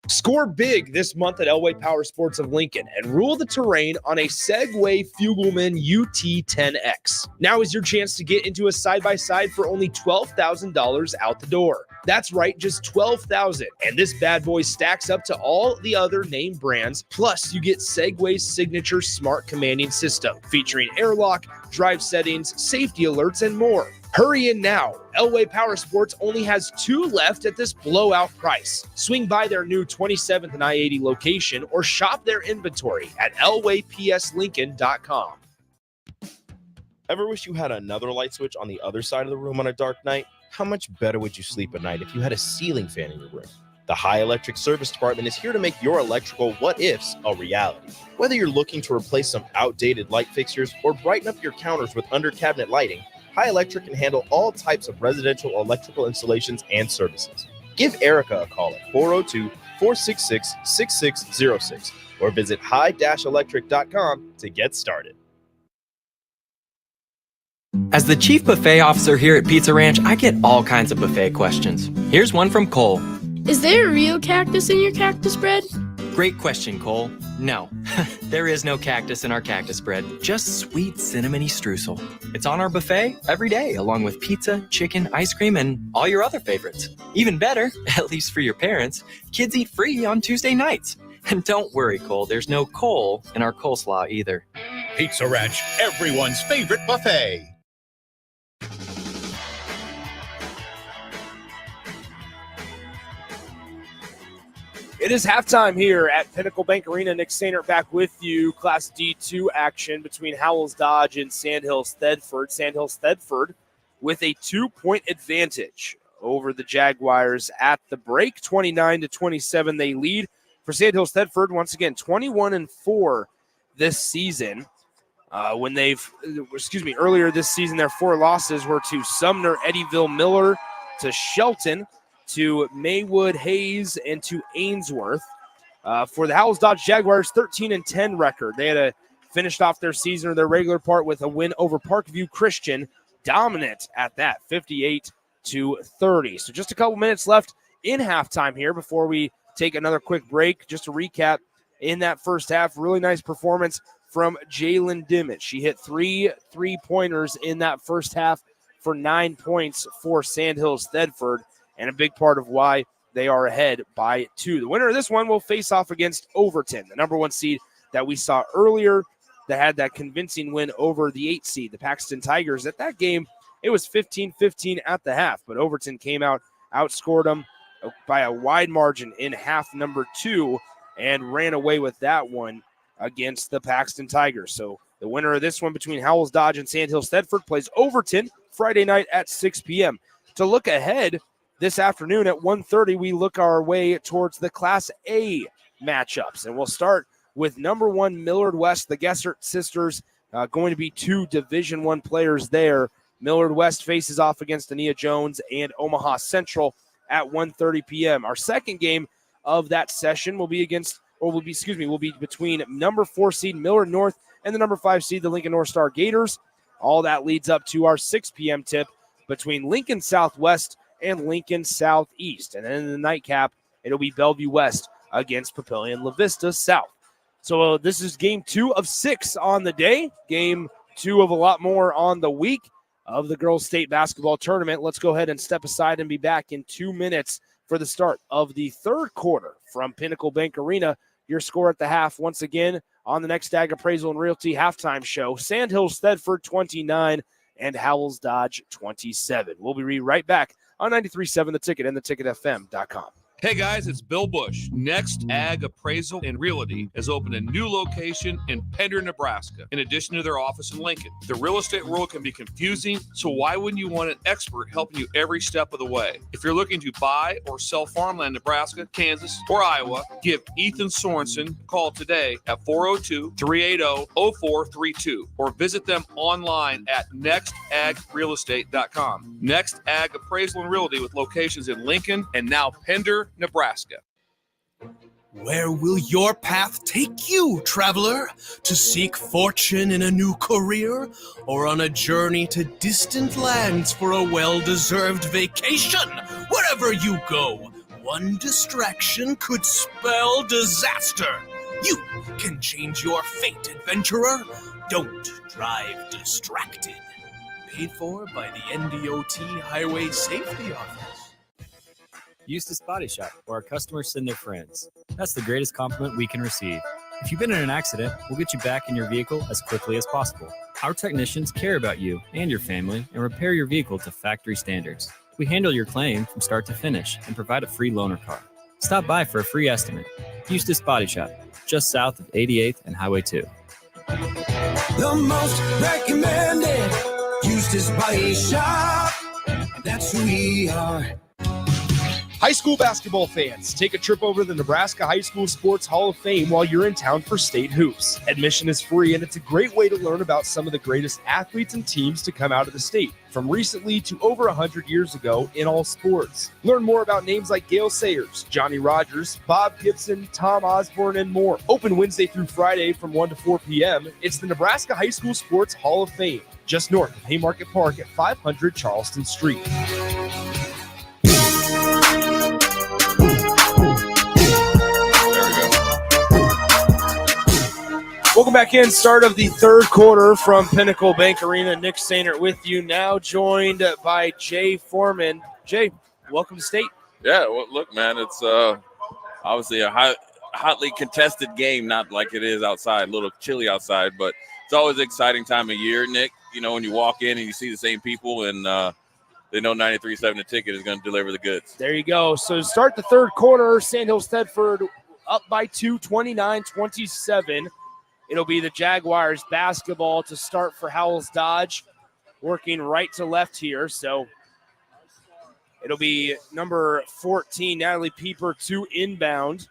Score big this month at Elway Power Sports of Lincoln and rule the terrain on a Segway Fugelman UT10X. Now is your chance to get into a side-by-side for only $12,000 out the door. That's right, just $12,000. And this bad boy stacks up to all the other name brands. Plus, you get Segway's signature smart commanding system featuring airlock, drive settings, safety alerts, and more. Hurry in now. Elway Power Sports only has 2 left at this blowout price. Swing by their new 27th and I-80 location or shop their inventory at elwaypslincoln.com. Ever wish you had another light switch on the other side of the room on a dark night? How much better would you sleep at night if you had a ceiling fan in your room? The High Electric Service Department is here to make your electrical what-ifs a reality. Whether you're looking to replace some outdated light fixtures or brighten up your counters with under-cabinet lighting, High Electric can handle all types of residential electrical installations and services. Give Erica a call at 402-466-6606 or visit high-electric.com to get started. As the chief buffet officer here at Pizza Ranch, I get all kinds of buffet questions. Here's one from Cole. Is there a real cactus in your cactus bread? Great question, Cole. No, there is no cactus in our cactus bread, just sweet cinnamony streusel. It's on our buffet every day, along with pizza, chicken, ice cream, and all your other favorites. Even better, at least for your parents, kids eat free on Tuesday nights. And don't worry, Cole, there's no coal in our coleslaw either. Pizza Ranch, everyone's favorite buffet. It is halftime here at Pinnacle Bank Arena. Nick Sainert back with you. Class D2 action between Howells-Dodge and Sandhills Thedford. Sandhills Thedford with a 2-point advantage over the Jaguars at the break. 29-27 they lead. For Sandhills Thedford, once again, 21-4 this season. Earlier this season, their 4 losses were to Sumner, Eddyville, Miller, to Shelton, to Maywood, Hayes, and to Ainsworth. For the Howells-Dodge Jaguars, 13-10 record. They had finished off their season or their regular part with a win over Parkview Christian, dominant at that, 58-30. So just a couple minutes left in halftime here before we take another quick break. Just to recap, in that first half, really nice performance from Jalen Dimmitt. She hit 3 3-pointers in that first half for 9 points for Sandhills Thedford, and a big part of why they are ahead by 2. The winner of this one will face off against Overton, the number 1 seed that we saw earlier that had that convincing win over the 8 seed, the Paxton Tigers. At that game, it was 15-15 at the half, but Overton came out, outscored them by a wide margin in half number 2 and ran away with that one against the Paxton Tigers. So the winner of this one between Howells-Dodge and Sandhills Thedford plays Overton Friday night at 6 p.m. To look ahead, this afternoon at 1:30, we look our way towards the Class A matchups. And we'll start with number 1 Millard West, the Gessert sisters, going to be 2 Division I players there. Millard West faces off against Ania Jones and Omaha Central at 1:30 p.m. Our second game of that session will be between number 4 seed Millard North and the number 5 seed, the Lincoln North Star Gators. All that leads up to our 6 p.m. tip between Lincoln Southwest and Lincoln Southeast. And then in the nightcap, it'll be Bellevue West against Papillion La Vista South. So this is game 2 of 6 on the day, game 2 of a lot more on the week of the girls' state basketball tournament. Let's go ahead and step aside and be back in 2 minutes for the start of the third quarter from Pinnacle Bank Arena. Your score at the half, once again, on the Next Ag Appraisal and Realty halftime show, Sandhills Thedford 29 and Howells-Dodge 27. We'll be right back on 93.7 The Ticket and theticketfm.com. Hey guys, it's Bill Bush. Next Ag Appraisal and Realty has opened a new location in Pender, Nebraska, in addition to their office in Lincoln. The real estate world can be confusing, so why wouldn't you want an expert helping you every step of the way? If you're looking to buy or sell farmland in Nebraska, Kansas, or Iowa, give Ethan Sorensen a call today at 402-380-0432 or visit them online at nextagrealestate.com. Next Ag Appraisal and Realty with locations in Lincoln and now Pender, Nebraska. Where will your path take you, traveler? To seek fortune in a new career? Or on a journey to distant lands for a well-deserved vacation? Wherever you go, one distraction could spell disaster. You can change your fate, adventurer. Don't drive distracted. Paid for by the NDOT Highway Safety Office. Eustace Body Shop, where our customers send their friends. That's the greatest compliment we can receive. If you've been in an accident, we'll get you back in your vehicle as quickly as possible. Our technicians care about you and your family and repair your vehicle to factory standards. We handle your claim from start to finish and provide a free loaner car. Stop by for a free estimate. Eustace Body Shop, just south of 88th and Highway 2. The most recommended Eustace Body Shop. That's who we are. High school basketball fans, take a trip over to the Nebraska High School Sports Hall of Fame while you're in town for state hoops. Admission is free, and it's a great way to learn about some of the greatest athletes and teams to come out of the state, from recently to over 100 years ago in all sports. Learn more about names like Gale Sayers, Johnny Rogers, Bob Gibson, Tom Osborne, and more. Open Wednesday through Friday from 1 to 4 p.m. It's the Nebraska High School Sports Hall of Fame, just north of Haymarket Park at 500 Charleston Street. Welcome back in. Start of the third quarter from Pinnacle Bank Arena. Nick Sainert with you now, joined by Jay Foreman. Jay, welcome to state. Yeah, well, look, man, it's obviously a hotly contested game, not like it is outside, a little chilly outside, but it's always an exciting time of year, Nick. You know, when you walk in and you see the same people and they know 93.7 The Ticket is going to deliver the goods. There you go. So to start the third quarter, Sandhills Thedford up by 2, 29-27. It'll be the Jaguars basketball to start for Howells-Dodge, working right to left here. So it'll be number 14, Natalie Pieper, to inbound.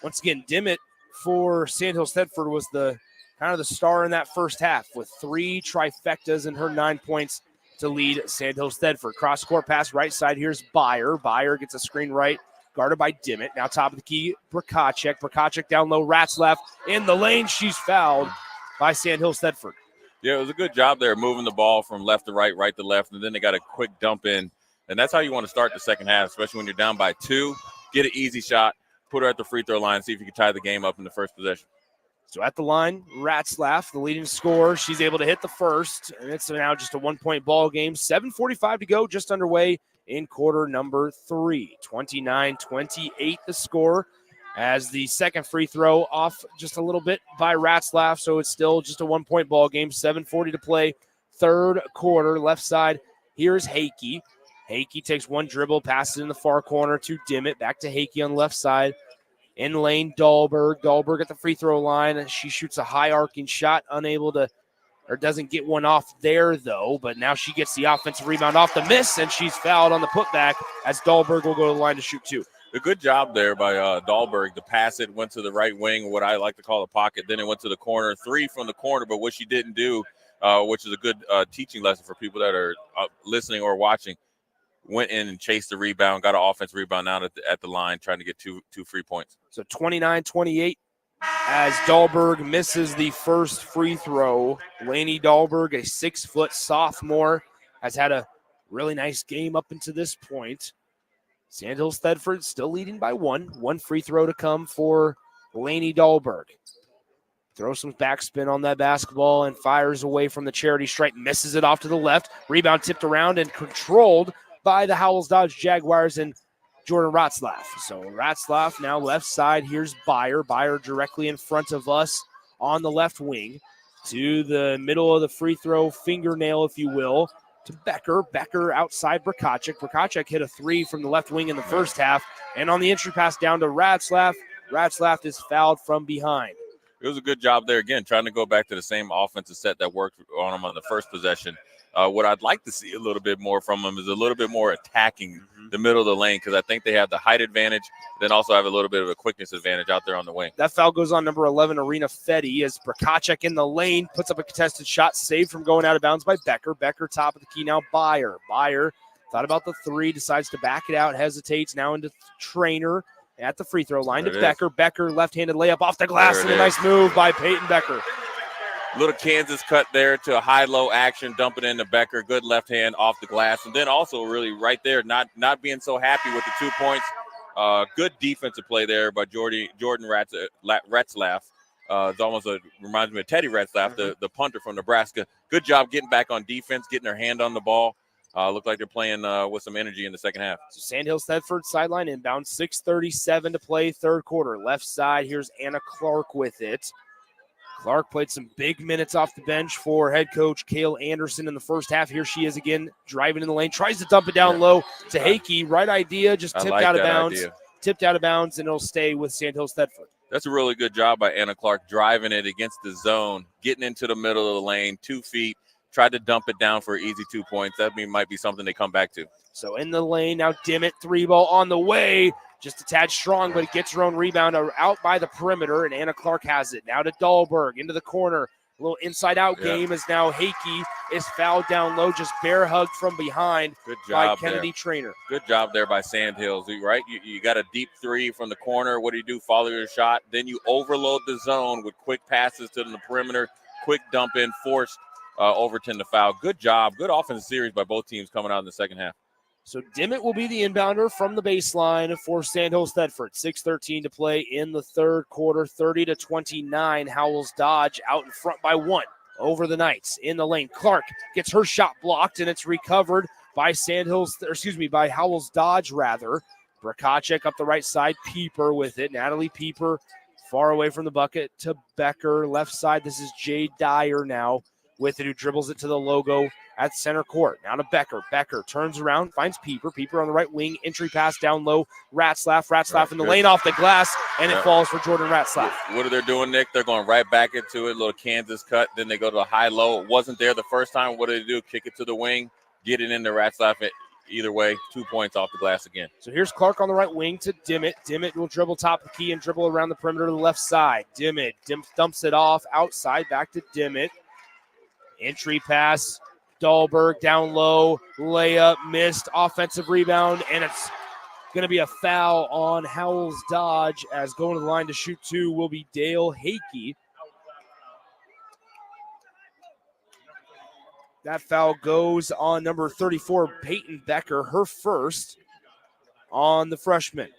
Once again, Dimmitt for Sandhills Thedford was the kind of the star in that first half with 3 trifectas and her 9 points to lead Sandhills Thedford. Cross-court pass right side. Here's Byer. Byer gets a screen right, guarded by Dimmitt. Now top of the key, Bracacek. Bracacek down low, Ratzlaff in the lane. She's fouled by Sandhills Thedford. Yeah, it was a good job there moving the ball from left to right, right to left, and then they got a quick dump in. And that's how you want to start the second half, especially when you're down by 2. Get an easy shot, put her at the free throw line, see if you can tie the game up in the first possession. So at the line, Ratzlaff, the leading scorer. She's able to hit the first, and it's now just a 1-point ball game. 7:45 to go, just underway in quarter number 3. 29-28 the score, as the second free throw off just a little bit by Ratzlaff, so it's still just a 1-point ball game. 7:40 to play, third quarter. Left side, here's Hakey. Hakey takes one dribble, passes in the far corner to Dimmitt. Back to Hakey on the left side. In lane, Dahlberg. Dahlberg at the free throw line. She shoots a high arcing shot, unable to, or doesn't get one off there, though. But now she gets the offensive rebound off the miss, and she's fouled on the putback as Dahlberg will go to the line to shoot 2. A good job there by Dahlberg to pass it, went to the right wing, what I like to call the pocket. Then it went to the corner, 3 from the corner. But what she didn't do, which is a good teaching lesson for people that are listening or watching, went in and chased the rebound, got an offensive rebound out at the line, trying to get two free points. So 29-28 as Dahlberg misses the first free throw. Lainey Dahlberg, a 6-foot sophomore, has had a really nice game up until this point. Sandhills Thedford still leading by 1. 1 free throw to come for Lainey Dahlberg. Throws some backspin on that basketball and fires away from the charity stripe. Misses it off to the left. Rebound tipped around and controlled by the Howells-Dodge Jaguars and Jordan Ratzlaff. So Ratzlaff now left side. Here's Byer. Byer directly in front of us on the left wing to the middle of the free throw fingernail, if you will. to Becker. Becker outside Brakacic. Brakacic hit a three from the left wing in the first half. And on the entry pass down to Ratzlaff. Ratzlaff is fouled from behind. It was a good job there again, trying to go back to the same offensive set that worked on him on the first possession. What I'd like to see a little bit more from him is a little bit more attacking the middle of the lane, because I think they have the height advantage, then also have a little bit of a quickness advantage out there on the wing. That foul goes on number 11, Arena Fetty, as Brakacic in the lane puts up a contested shot, saved from going out of bounds by Becker. Becker top of the key now, Byer. Byer thought about the three, decides to back it out, hesitates now into Trainer at the free throw line to Becker. Becker left-handed layup off the glass, and a nice move by Peyton Becker. Little Kansas cut there to a high-low action, dump it into Becker. Good left hand off the glass. And then also really right there, not being so happy with the 2 points. Good defensive play there by Jordan Ratzlaff. It's almost reminds me of Teddy Ratzlaff, the punter from Nebraska. Good job getting back on defense, getting their hand on the ball. Look like they're playing with some energy in the second half. So Sandhills Thedford sideline inbound, 6:37 to play, third quarter. Left side, here's Anna Clark with it. Clark played some big minutes off the bench for head coach Cale Anderson in the first half. Here she is again, driving in the lane, tries to dump it down low to Hakey. Right idea, just tipped out of bounds. Tipped out of bounds, and it'll stay with Sandhills Thedford. That's a really good job by Anna Clark, driving it against the zone, getting into the middle of the lane, 2 feet, tried to dump it down for easy 2 points. That might be something they come back to. So in the lane, now Dimmitt, three ball on the way. Just a tad strong, but it gets her own rebound out by the perimeter, and Anna Clark has it. Now to Dahlberg, into the corner. A little inside-out game as now Hakey is fouled down low, just bear hugged from behind by Kennedy Trainer. Good job there by Sandhills, right? You got a deep three from the corner. What do? Follow your shot. Then you overload the zone with quick passes to the perimeter, quick dump in, forced Overton to foul. Good job. Good offensive series by both teams coming out in the second half. So Dimmitt will be the inbounder from the baseline for Sandhills Thedford. 6:13 to play in the third quarter, 30-29. Howells-Dodge out in front by 1 over the Knights in the lane. Clark gets her shot blocked, and it's recovered by by Howells-Dodge rather. Brakacic up the right side, Pieper with it. Natalie Pieper far away from the bucket to Becker. Left side, this is Jade Dyer now with it, who dribbles it to the logo at center court. Now to Becker. Becker turns around, finds Pieper. Pieper on the right wing. Entry pass down low. Ratzlaff in the lane off the glass, and it falls for Jordan Ratzlaff. What are they doing, Nick? They're going right back into it. Little Kansas cut. Then they go to the high-low. It wasn't there the first time. What do they do? Kick it to the wing. Get it into Ratzlaff. Either way, 2 points off the glass again. So here's Clark on the right wing to Dimmitt. Dimmitt will dribble top of the key and dribble around the perimeter to the left side. Dimmitt dumps it off outside, back to Dimmitt. Entry pass. Dahlberg down low, layup, missed, offensive rebound, and it's going to be a foul on Howells-Dodge, as going to the line to shoot 2 will be Dale Hakey. That foul goes on number 34, Peyton Becker, her first on the freshman.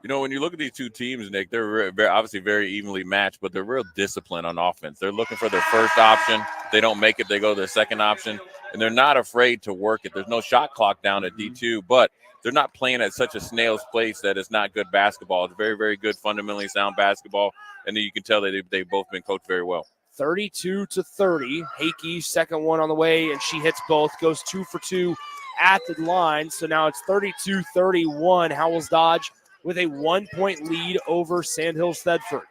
You know, when you look at these two teams, Nick, they're obviously very evenly matched, but they're real disciplined on offense. They're looking for their first option. If they don't make it, they go to their second option, and they're not afraid to work it. There's no shot clock down at D2, but they're not playing at such a snail's pace that it's not good basketball. It's very, very good, fundamentally sound basketball, and then you can tell that they've both been coached very well. 32-30. Hakey, second one on the way, and she hits both, goes 2 for 2 at the line. So now it's 32-31. Howells-Dodge with a 1-point lead over Sandhills Thedford.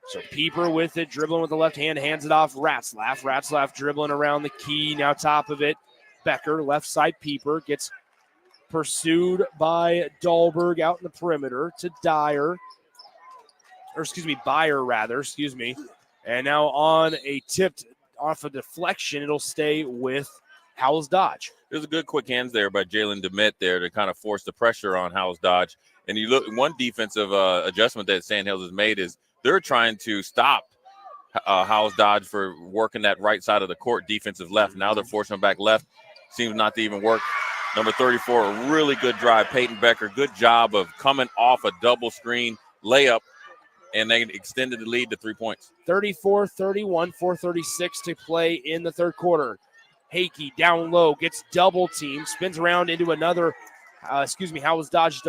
So Pieper with it, dribbling with the left hand, hands it off Ratzlaff. Ratzlaff dribbling around the key, now top of it. Becker, left side Pieper, gets pursued by Dahlberg out in the perimeter to Byer. And now on a tipped off a deflection, it'll stay with Howells-Dodge. There's a good quick hands there by Jalen Dimmitt there to kind of force the pressure on Howells-Dodge. And you look, one defensive adjustment that Sandhills has made is they're trying to stop Howells-Dodge for working that right side of the court, defensive left. Now they're forcing them back left. Seems not to even work. Number 34, a really good drive. Peyton Becker, good job of coming off a double screen layup, and they extended the lead to 3 points. 34-31, 4:36 to play in the third quarter. Hakey down low, gets double teamed, spins around into another Howells-Dodge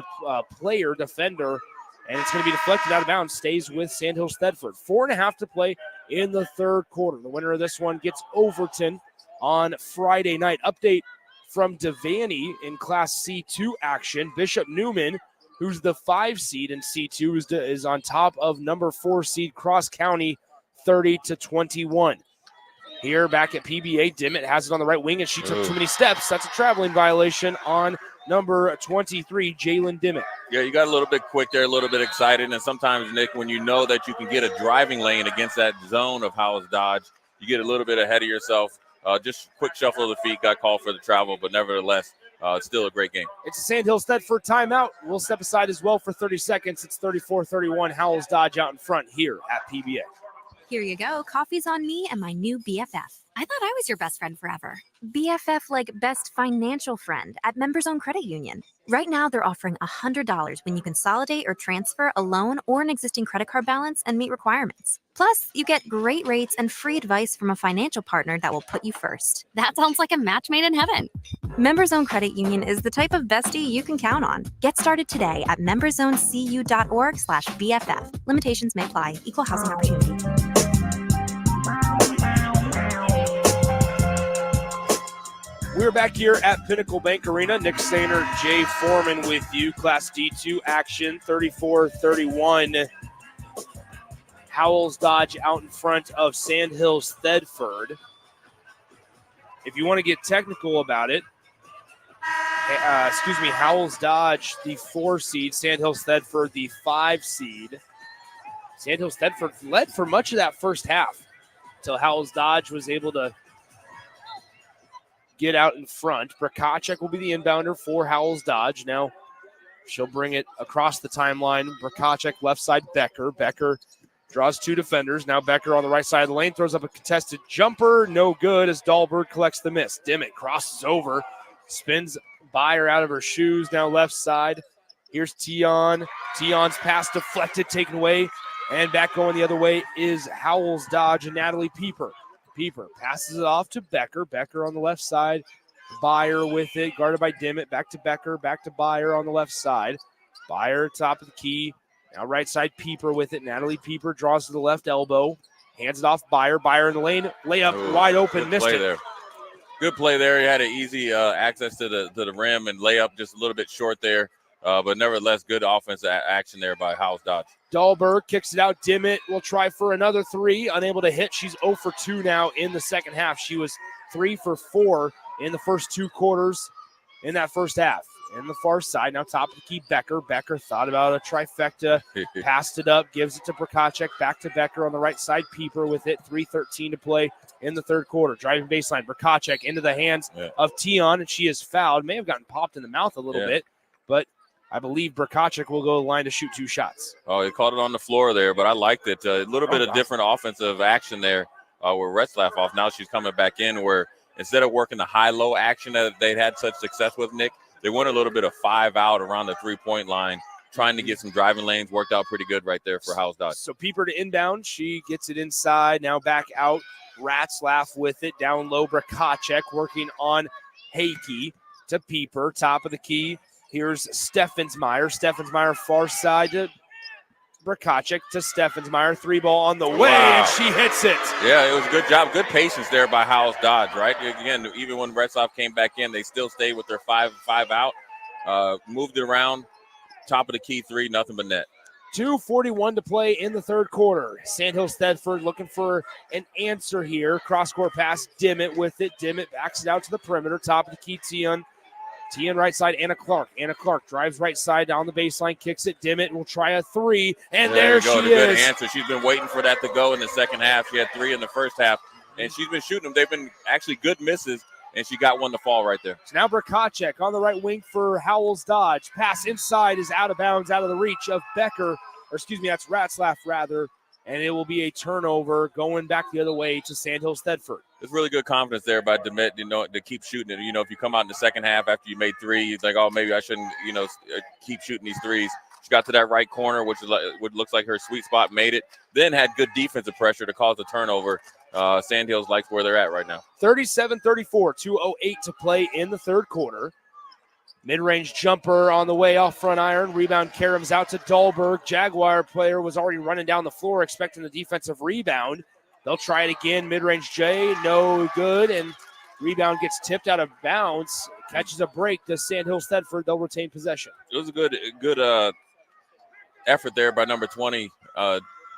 defender, and it's going to be deflected out of bounds, stays with Sandhills Thedford. 4.5 to play in the third quarter. The winner of this one gets Overton on Friday night. Update from Devaney in Class C2 action. Bishop Newman, who's the 5 seed in C2, is on top of number 4 seed Cross County 30-21. Here back at PBA, Dimmitt has it on the right wing, and she took too many steps. That's a traveling violation on number 23, Jalen Dimmitt. Yeah, you got a little bit quick there, a little bit excited, and sometimes, Nick, when you know that you can get a driving lane against that zone of Howells-Dodge, you get a little bit ahead of yourself. Just quick shuffle of the feet, got called for the travel, but nevertheless, it's still a great game. It's a Sandhills Thedford timeout. We'll step aside as well for 30 seconds. It's 34-31, Howells-Dodge out in front here at PBA. Here you go. Coffee's on me and my new BFF. I thought I was your best friend forever. BFF like best financial friend at Members Owned Credit Union. Right now, they're offering $100 when you consolidate or transfer a loan or an existing credit card balance and meet requirements. Plus, you get great rates and free advice from a financial partner that will put you first. That sounds like a match made in heaven. Members Owned Credit Union is the type of bestie you can count on. Get started today at memberzonecu.org/BFF. Limitations may apply. Equal housing opportunity. We're back here at Pinnacle Bank Arena. Nick Sainer, Jay Foreman with you. Class D2 action, 34-31. Howells-Dodge out in front of Sandhills Thedford. If you want to get technical about it, Howells-Dodge, the 4 seed, Sandhills Thedford, the 5 seed. Sandhills Thedford led for much of that first half until Howells-Dodge was able to get out in front. Brokacek will be the inbounder for Howells-Dodge. Now she'll bring it across the timeline. Brokacek left side, Becker. Becker draws 2 defenders. Now Becker on the right side of the lane throws up a contested jumper. No good as Dahlberg collects the miss. Dimmitt crosses over, spins Byer out of her shoes. Now left side. Here's Tion. Tion's pass deflected, taken away, and back going the other way is Howells-Dodge and Natalie Pieper. Pieper passes it off to Becker. Becker on the left side. Byer with it, guarded by Dimmitt. Back to Becker, back to Byer on the left side. Byer, top of the key. Now right side, Pieper with it. Natalie Pieper draws to the left elbow. Hands it off Byer. Byer in the lane. Layup wide open. Missed it. There. Good play there. He had an easy access to the rim and layup just a little bit short there. But nevertheless, good offensive action there by Howells-Dodge. Dahlberg kicks it out. Dimmitt will try for another 3. Unable to hit. She's 0 for 2 now in the second half. She was 3 for 4 in the first 2 quarters in that first half. In the far side, now top of the key, Becker. Becker thought about a trifecta, passed it up, gives it to Brokacek, back to Becker on the right side. Pieper with it, 3:13 to play in the third quarter. Driving baseline, Brokacek into the hands of Tion, and she is fouled. May have gotten popped in the mouth a little bit, but I believe Brokacek will go to the line to shoot 2 shots. Oh, he caught it on the floor there, but I liked it. A little bit of different offensive action there with Retzlaff off. Now she's coming back in where instead of working the high-low action that they'd had such success with, Nick, they went a little bit of 5 out around the 3-point line, trying to get some driving lanes. Worked out pretty good right there for Howells-Dodge. So Pieper to inbound. She gets it inside. Now back out. Ratzlaff with it. Down low, Brokacek working on Hakey to Pieper. Top of the key. Here's Steffensmeyer. Steffensmeyer far side to Brokacek to Steffensmeyer. 3-ball on the way, and she hits it. Yeah, it was a good job. Good patience there by Howells-Dodge, right? Again, even when Retzlaff came back in, they still stayed with their 5 out. Moved it around. Top of the key 3, nothing but net. 2:41 to play in the third quarter. Sandhills Thedford looking for an answer here. Cross-court pass, Dimmitt with it. Dimmitt backs it out to the perimeter. Top of the key, Tion right side, Anna Clark. Anna Clark drives right side down the baseline, kicks it. Dimmitt will try a 3, and there she is. Good answer. She's been waiting for that to go in the second half. She had 3 in the first half, and she's been shooting them. They've been actually good misses, and she got one to fall right there. So now Brokacek on the right wing for Howells-Dodge. Pass inside is out of bounds, out of the reach of Becker. Or excuse me, that's Ratzlaff rather. And it will be a turnover going back the other way to Sandhills Thedford. There's really good confidence there by Dimmitt, to keep shooting it. If you come out in the second half after you made 3, you're like, oh, maybe I shouldn't, keep shooting these 3s. She got to that right corner, which looks like her sweet spot, made it. Then had good defensive pressure to cause the turnover. Sandhills likes where they're at right now. 37-34, 2:08 to play in the third quarter. Mid-range jumper on the way off front iron. Rebound caroms out to Dahlberg. Jaguar player was already running down the floor expecting the defensive rebound. They'll try it again. Mid-range J, no good. And Rebound gets tipped out of bounds. Catches a break. Does Sandhills Thedford. They'll retain possession. It was a good effort there by number 20,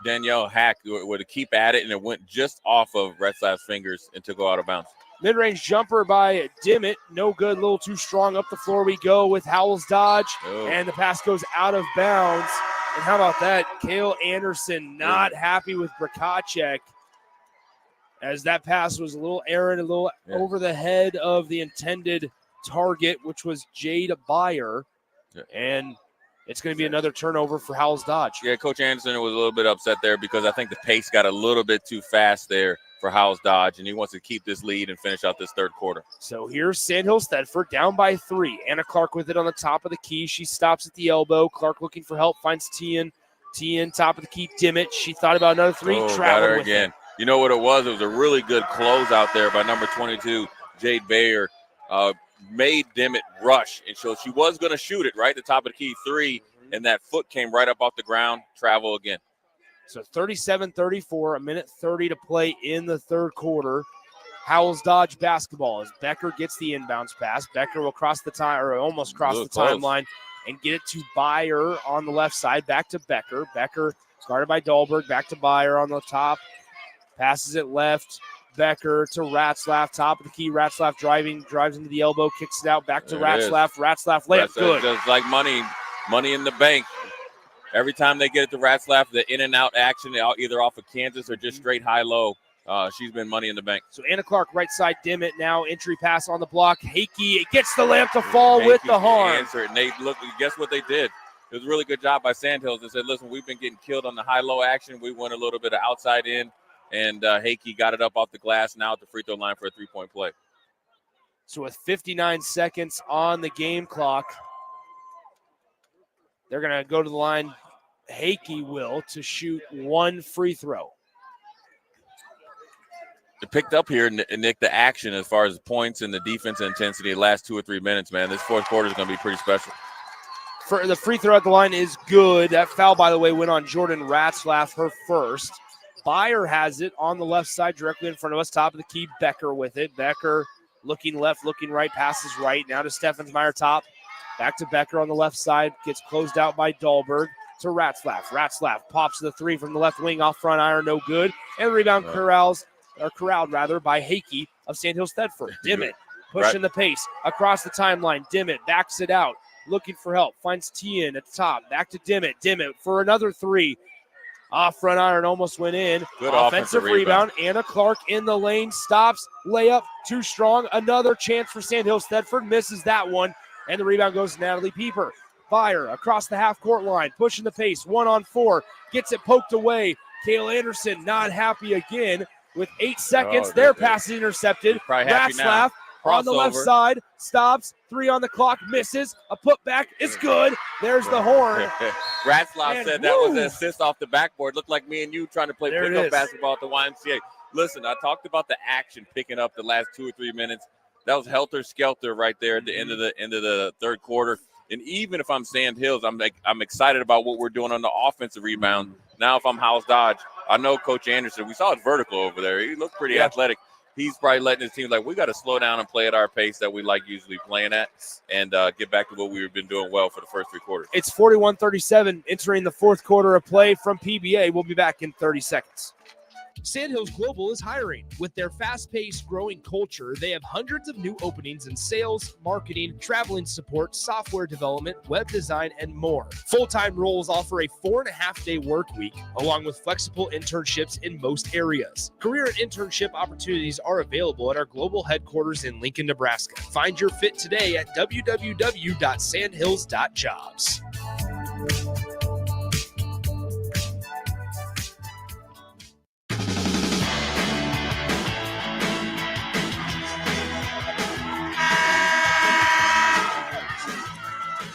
Danielle Hack, to keep at it, and it went just off of Retzlaff's fingers and to go out of bounds. Mid-range jumper by Dimmitt. No good, a little too strong. Up the floor we go with Howells-Dodge, and the pass goes out of bounds. And how about that? Kale Anderson not happy with Bracacek, as that pass was a little errant, a little over the head of the intended target, which was Jade Byer. And it's going to be another turnover for Howells-Dodge. Yeah, Coach Anderson was a little bit upset there because I think the pace got a little bit too fast there for Howells-Dodge, and he wants to keep this lead and finish out this third quarter. So here's Sandhills Thedford down by 3. Anna Clark with it on the top of the key. She stops at the elbow. Clark looking for help, finds Tien. Tien, top of the key, Dimmitt. She thought about another 3. Got Traveled her with again. it. You know what it was? It was a really good close out there by number 22, Jade Bayer. Made Dimmitt rush, and so she was going to shoot it right at the top of the key 3, and that foot came right up off the ground. Travel again. So 37-34, a minute 30 to play in the third quarter. Howells-Dodge basketball as Becker gets the inbounds pass. Becker will cross the time, or almost cross the timeline, and get it to Byer on the left side. Back to Becker. Becker guarded by Dahlberg. Back to Byer on the top. Passes it left. Becker to Ratzlaff, top of the key. Ratzlaff drives into the elbow, kicks it out. Back to Ratzlaff. Ratzlaff layup good. Just like money in the bank. Every time they get it to Ratzlaff, the in and out action, either off of Kansas or just straight high-low, she's been money in the bank. So Anna Clark, right side, Dimmitt now, entry pass on the block. Hakey gets the layup to fall with the harm. Answer it. And they look, guess what they did? It was a really good job by Sandhills. They said, listen, we've been getting killed on the high-low action. We went a little bit of outside in, and Hakey got it up off the glass, now at the free throw line for a three-point play. So with 59 seconds on the game clock, they're going to go to the line. Hakey will to shoot 1 free throw. They picked up here, Nick, the action as far as points and the defense intensity the last 2 or 3 minutes, man. This fourth quarter is going to be pretty special. For the free throw at the line is good. That foul, by the way, went on Jordan Ratzlaff, her first. Byer has it on the left side directly in front of us. Top of the key, Becker with it. Becker looking left, looking right, passes right. Now to Steffensmeyer top. Back to Becker on the left side. Gets closed out by Dahlberg to Ratzlaff. Ratzlaff pops to the 3 from the left wing off front iron, no good. And the rebound corralled by Hakey of Sandhills Thedford. Dimmitt pushing the pace across the timeline. Dimmitt backs it out, looking for help. Finds Tien at the top. Back to Dimmitt. Dimmitt for another 3. Off front iron, almost went in. Good offensive rebound. Anna Clark in the lane, stops, layup, too strong. Another chance for Sandhills Thedford, misses that one, and the rebound goes to Natalie Pieper. Byer across the half-court line, pushing the pace, 1-on-4, gets it poked away. Kale Anderson not happy again with 8 seconds. Their pass is intercepted. Ratzlaff on the left side, stops, 3 on the clock, misses. A putback is good. There's the horn. Ratzlaff said that was an assist off the backboard. Looked like me and you trying to play pickup basketball at the YMCA. Listen, I talked about the action picking up the last 2 or 3 minutes. That was helter-skelter right there at the end of the third quarter. And even if I'm Sandhills, I'm excited about what we're doing on the offensive rebound. Now if I'm Howells-Dodge, I know Coach Anderson. We saw his vertical over there. He looked pretty athletic. He's probably letting his team we got to slow down and play at our pace that we like usually playing at and get back to what we've been doing well for the first 3 quarters. It's 41-37 entering the fourth quarter of play from PBA. We'll be back in 30 seconds. Sandhills Global is hiring. With their fast-paced, growing culture, they have hundreds of new openings in sales, marketing, traveling support, software development, web design, and more. Full-time roles offer a 4.5-day work week, along with flexible internships in most areas. Career and internship opportunities are available at our global headquarters in Lincoln, Nebraska. Find your fit today at www.sandhills.jobs.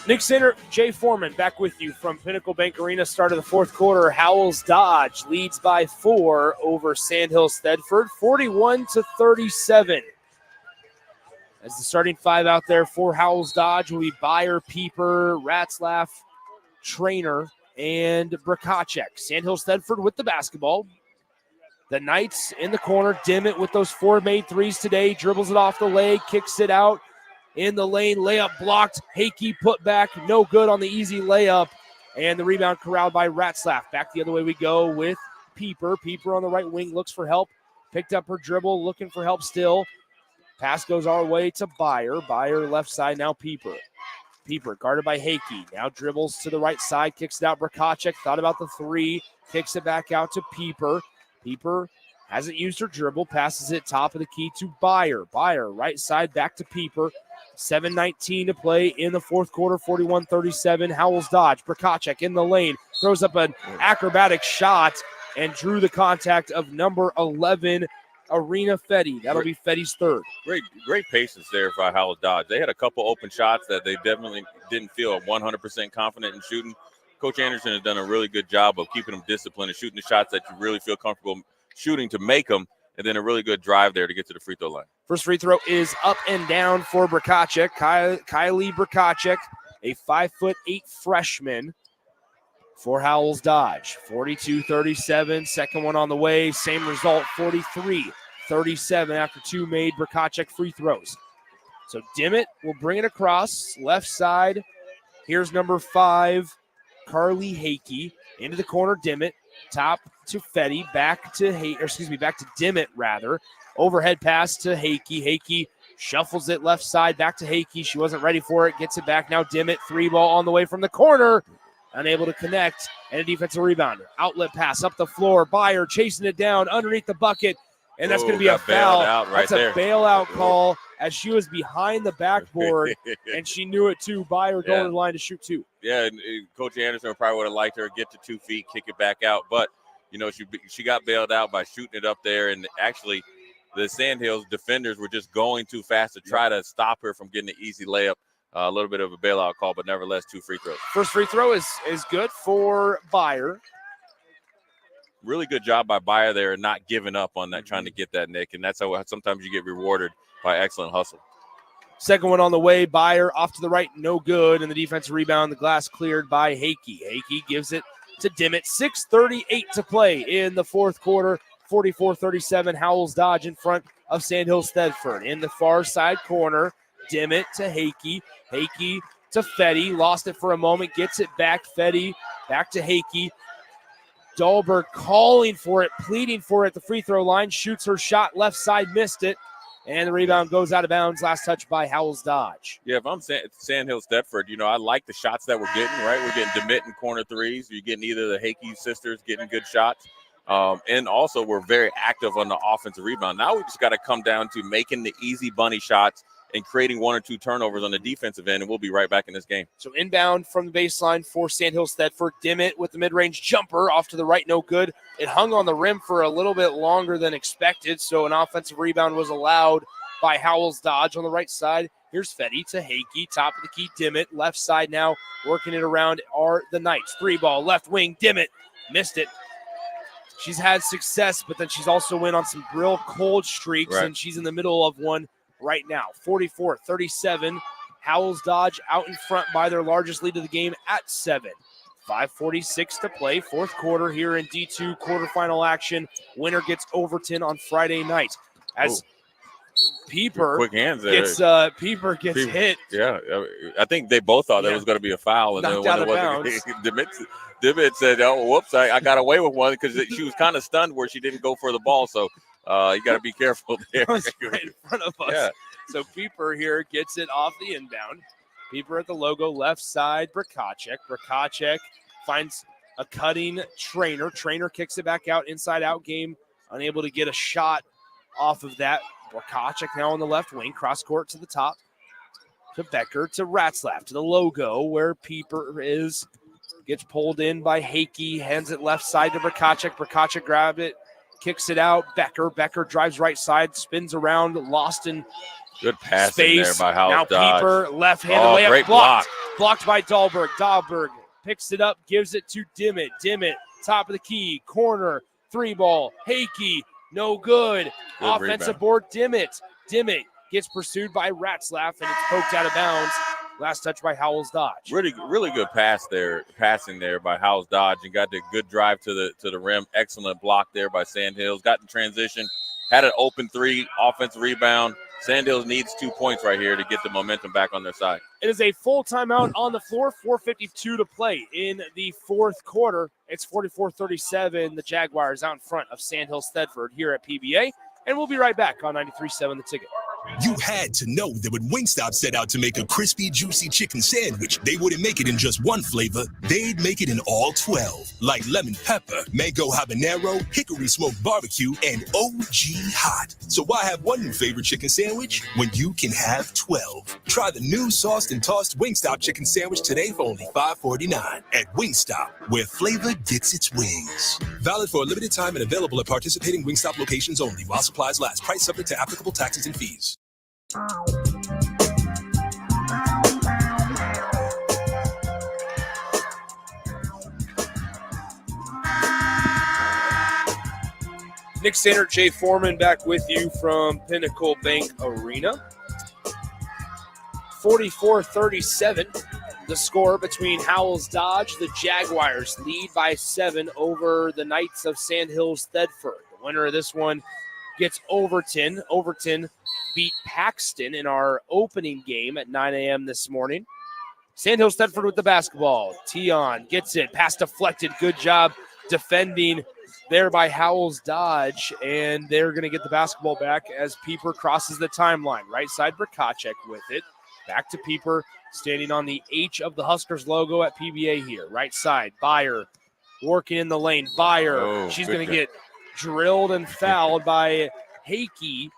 Nick Center, Jay Foreman back with you from Pinnacle Bank Arena. Start of the fourth quarter. Howells-Dodge leads by 4 over Sandhills Thedford, 41-37. As the starting 5 out there for Howells-Dodge will be Byer, Pieper, Ratzlaff, Trainer, and Bracacek. Sandhills Thedford with the basketball. The Knights in the corner. Dimmitt with those 4 made threes today. Dribbles it off the leg, kicks it out in the lane. Layup blocked. Hakey put back. No good on the easy layup. And the rebound corralled by Ratzlaff. Back the other way we go with Pieper. Pieper on the right wing looks for help. Picked up her dribble, looking for help still. Pass goes our way to Byer. Byer left side, now Pieper. Pieper guarded by Hakey. Now dribbles to the right side, kicks it out. Brkacek thought about the 3, kicks it back out to Pieper. Pieper hasn't used her dribble, passes it top of the key to Byer. Byer right side back to Pieper. 7:19 to play in the fourth quarter, 41-37. Howells-Dodge. Brkacek in the lane, throws up an acrobatic shot and drew the contact of number 11, Arena Fetty. That'll be Fetty's third. Great patience there by Howells-Dodge. They had a couple open shots that they definitely didn't feel 100% confident in shooting. Coach Anderson has done a really good job of keeping them disciplined and shooting the shots that you really feel comfortable shooting to make them, and then a really good drive there to get to the free throw line. First free throw is up and down for Brkacek. Kylie Brkacek, a 5'8" freshman for Howells-Dodge. 42-37, second one on the way. Same result, 43-37 after 2 made Brkacek free throws. So Dimmitt will bring it across, left side. Here's number 5, Carly Hakey. Into the corner, Dimmitt. Top to Fetty, back to Dimmitt rather. Overhead pass to Hakey. Hakey shuffles it left side, back to Hakey. She wasn't ready for it, gets it back now. Dimmitt, 3 ball on the way from the corner. Unable to connect, and a defensive rebound. Outlet pass up the floor. Byer chasing it down underneath the bucket, and that's going to be a foul. That's a bailout call as she was behind the backboard, and she knew it too. Byer going to the line to shoot 2. Yeah, and Coach Anderson probably would have liked her to get to 2 feet, kick it back out, but she got bailed out by shooting it up there, and actually the Sandhills defenders were just going too fast to try to stop her from getting an easy layup. A little bit of a bailout call, but nevertheless 2 free throws. First free throw is good for Byer. Really good job by Byer there, not giving up on that, trying to get that, Nick, and that's how sometimes you get rewarded by excellent hustle. Second one on the way. Byer off to the right, no good, and the defensive rebound, the glass cleared by Hakey. Hakey gives it to Dimmitt. 6:38 to play in the fourth quarter. 44-37, Howells-Dodge in front of Sandhills Thedford. In the far side corner, Dimmitt to Hakey. Hakey to Fetty. Lost it for a moment. Gets it back. Fetty back to Hakey. Dahlberg calling for it, pleading for it at the free throw line. Shoots her shot left side, missed it. And the rebound goes out of bounds. Last touch by Howells-Dodge. Yeah, if I'm Sandhills Thedford, I like the shots that we're getting, right? We're getting Dimmitt in corner threes. You're getting either the Hakey sisters getting good shots. And also we're very active on the offensive rebound. Now we just got to come down to making the easy bunny shots and creating 1 or 2 turnovers on the defensive end, and we'll be right back in this game. So inbound from the baseline for Sandhills Thedford. Dimmitt with the mid-range jumper off to the right, no good. It hung on the rim for a little bit longer than expected, so an offensive rebound was allowed by Howells-Dodge on the right side. Here's Fetty to Hakey, top of the key, Dimmitt. Left side now, working it around are the Knights. 3 ball, left wing, Dimmitt missed it. She's had success, but then she's also went on some real cold streaks, and she's in the middle of one right now. 44-37, Howells-Dodge out in front by their largest lead of the game at 7. 5:46 to play, fourth quarter here in D2 quarterfinal action. Winner gets Overton on Friday night. As Pieper quick hands there. Pieper gets hit. Yeah, I think they both thought there was going to be a foul, and knocked then out when of it wasn't, Dimmitt said, "Oh, whoops! I got away with one," because she was kind of stunned where she didn't go for the ball. So you got to be careful there. Right in front of us. Yeah. So Pieper here gets it off the inbound. Pieper at the logo, left side. Brkacek. Brkacek finds a cutting Trainer. Trainer kicks it back out, inside out game. Unable to get a shot off of that. Brkacek now on the left wing, cross court to the top. To Becker, to Ratzlaff, to the logo where Pieper is. Gets pulled in by Hakey, hands it left side to Brkacek. Brkacek grabbed it, kicks it out. Becker drives right side, spins around, lost in good pass space. In there by Howells-Dodge. Now Pieper, left-handed layup, great blocked. Blocked by Dahlberg. Dahlberg picks it up, gives it to Dimmitt. Dimmitt, top of the key, corner, 3 ball. Hakey, no good. Offensive board, Dimmitt. Dimmitt gets pursued by Ratzlaff, and it's poked out of bounds. Last touch by Howells-Dodge. Really good passing there by Howells-Dodge, and got the good drive to the rim. Excellent block there by Sandhills. Got in transition, had an open three, offensive rebound. Sandhills needs 2 points right here to get the momentum back on their side. It is a full timeout on the floor, 4:52 to play in the fourth quarter. It's 44-37. The Jaguars out in front of Sandhills Thedford here at PBA, and we'll be right back on 93.7 The Ticket. You had to know that when Wingstop set out to make a crispy, juicy chicken sandwich, they wouldn't make it in just one flavor. They'd make it in all 12, like lemon pepper, mango habanero, hickory smoked barbecue, and OG hot. So why have one new favorite chicken sandwich when you can have 12? Try the new sauced and tossed Wingstop chicken sandwich today for only $5.49 at Wingstop, where flavor gets its wings. Valid for a limited time and available at participating Wingstop locations only while supplies last. Price subject to applicable taxes and fees. Nick Sander, Jay Foreman back with you from Pinnacle Bank Arena. 44-37, the score between Howells-Dodge. The Jaguars lead by 7 over the Knights of Sandhills Thedford. The winner of this one gets Overton. Overton beat Paxton in our opening game at 9 a.m. this morning. Sandhills Thedford with the basketball. Tion gets it. Pass deflected. Good job defending there by Howells-Dodge. And they're going to get the basketball back as Pieper crosses the timeline. Right side, Brkacek with it. Back to Pieper, standing on the H of the Huskers logo at PBA here. Right side, Byer working in the lane. Byer, she's going to get drilled and fouled by Hakey.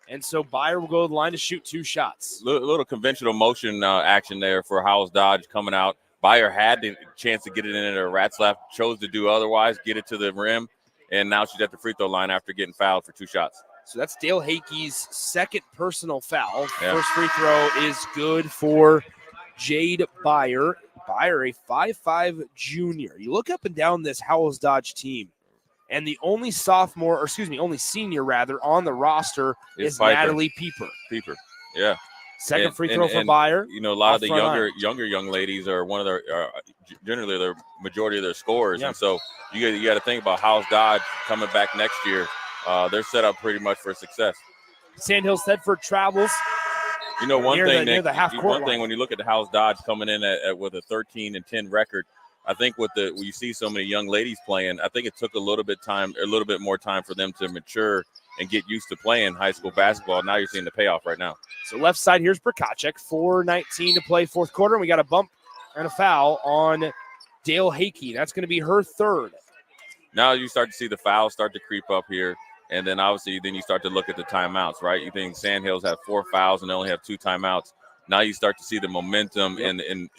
And so Byer will go to the line to shoot 2 shots. Little conventional motion action there for Howells-Dodge coming out. Byer had the chance to get it in at her Ratzlaff, chose to do otherwise, get it to the rim, and now she's at the free throw line after getting fouled for 2 shots. So that's Dale Hakey's second personal foul. Yeah. First free throw is good for Jade Byer. Byer, a 5'5" junior. You look up and down this Howells-Dodge team, and the only only senior on the roster is Natalie Pieper. Yeah. Second free throw for Byer. You know, a lot of the younger young ladies are one of their generally the majority of their scorers, and so you got to think about Howells-Dodge coming back next year. They're set up pretty much for success. Sandhills Thedford travels. You know, one thing line. When you look at the Howells-Dodge coming in with a 13-10 record, I think when you see so many young ladies playing, I think it took a little bit more time for them to mature and get used to playing high school basketball. Now you're seeing the payoff right now. So left side, here's Brkacek, 4:19 to play fourth quarter, and we got a bump and a foul on Dale Hakey. That's going to be her third. Now you start to see the fouls start to creep up here, and then obviously you start to look at the timeouts, right? You think Sandhills have 4 fouls and they only have 2 timeouts. Now you start to see the momentum and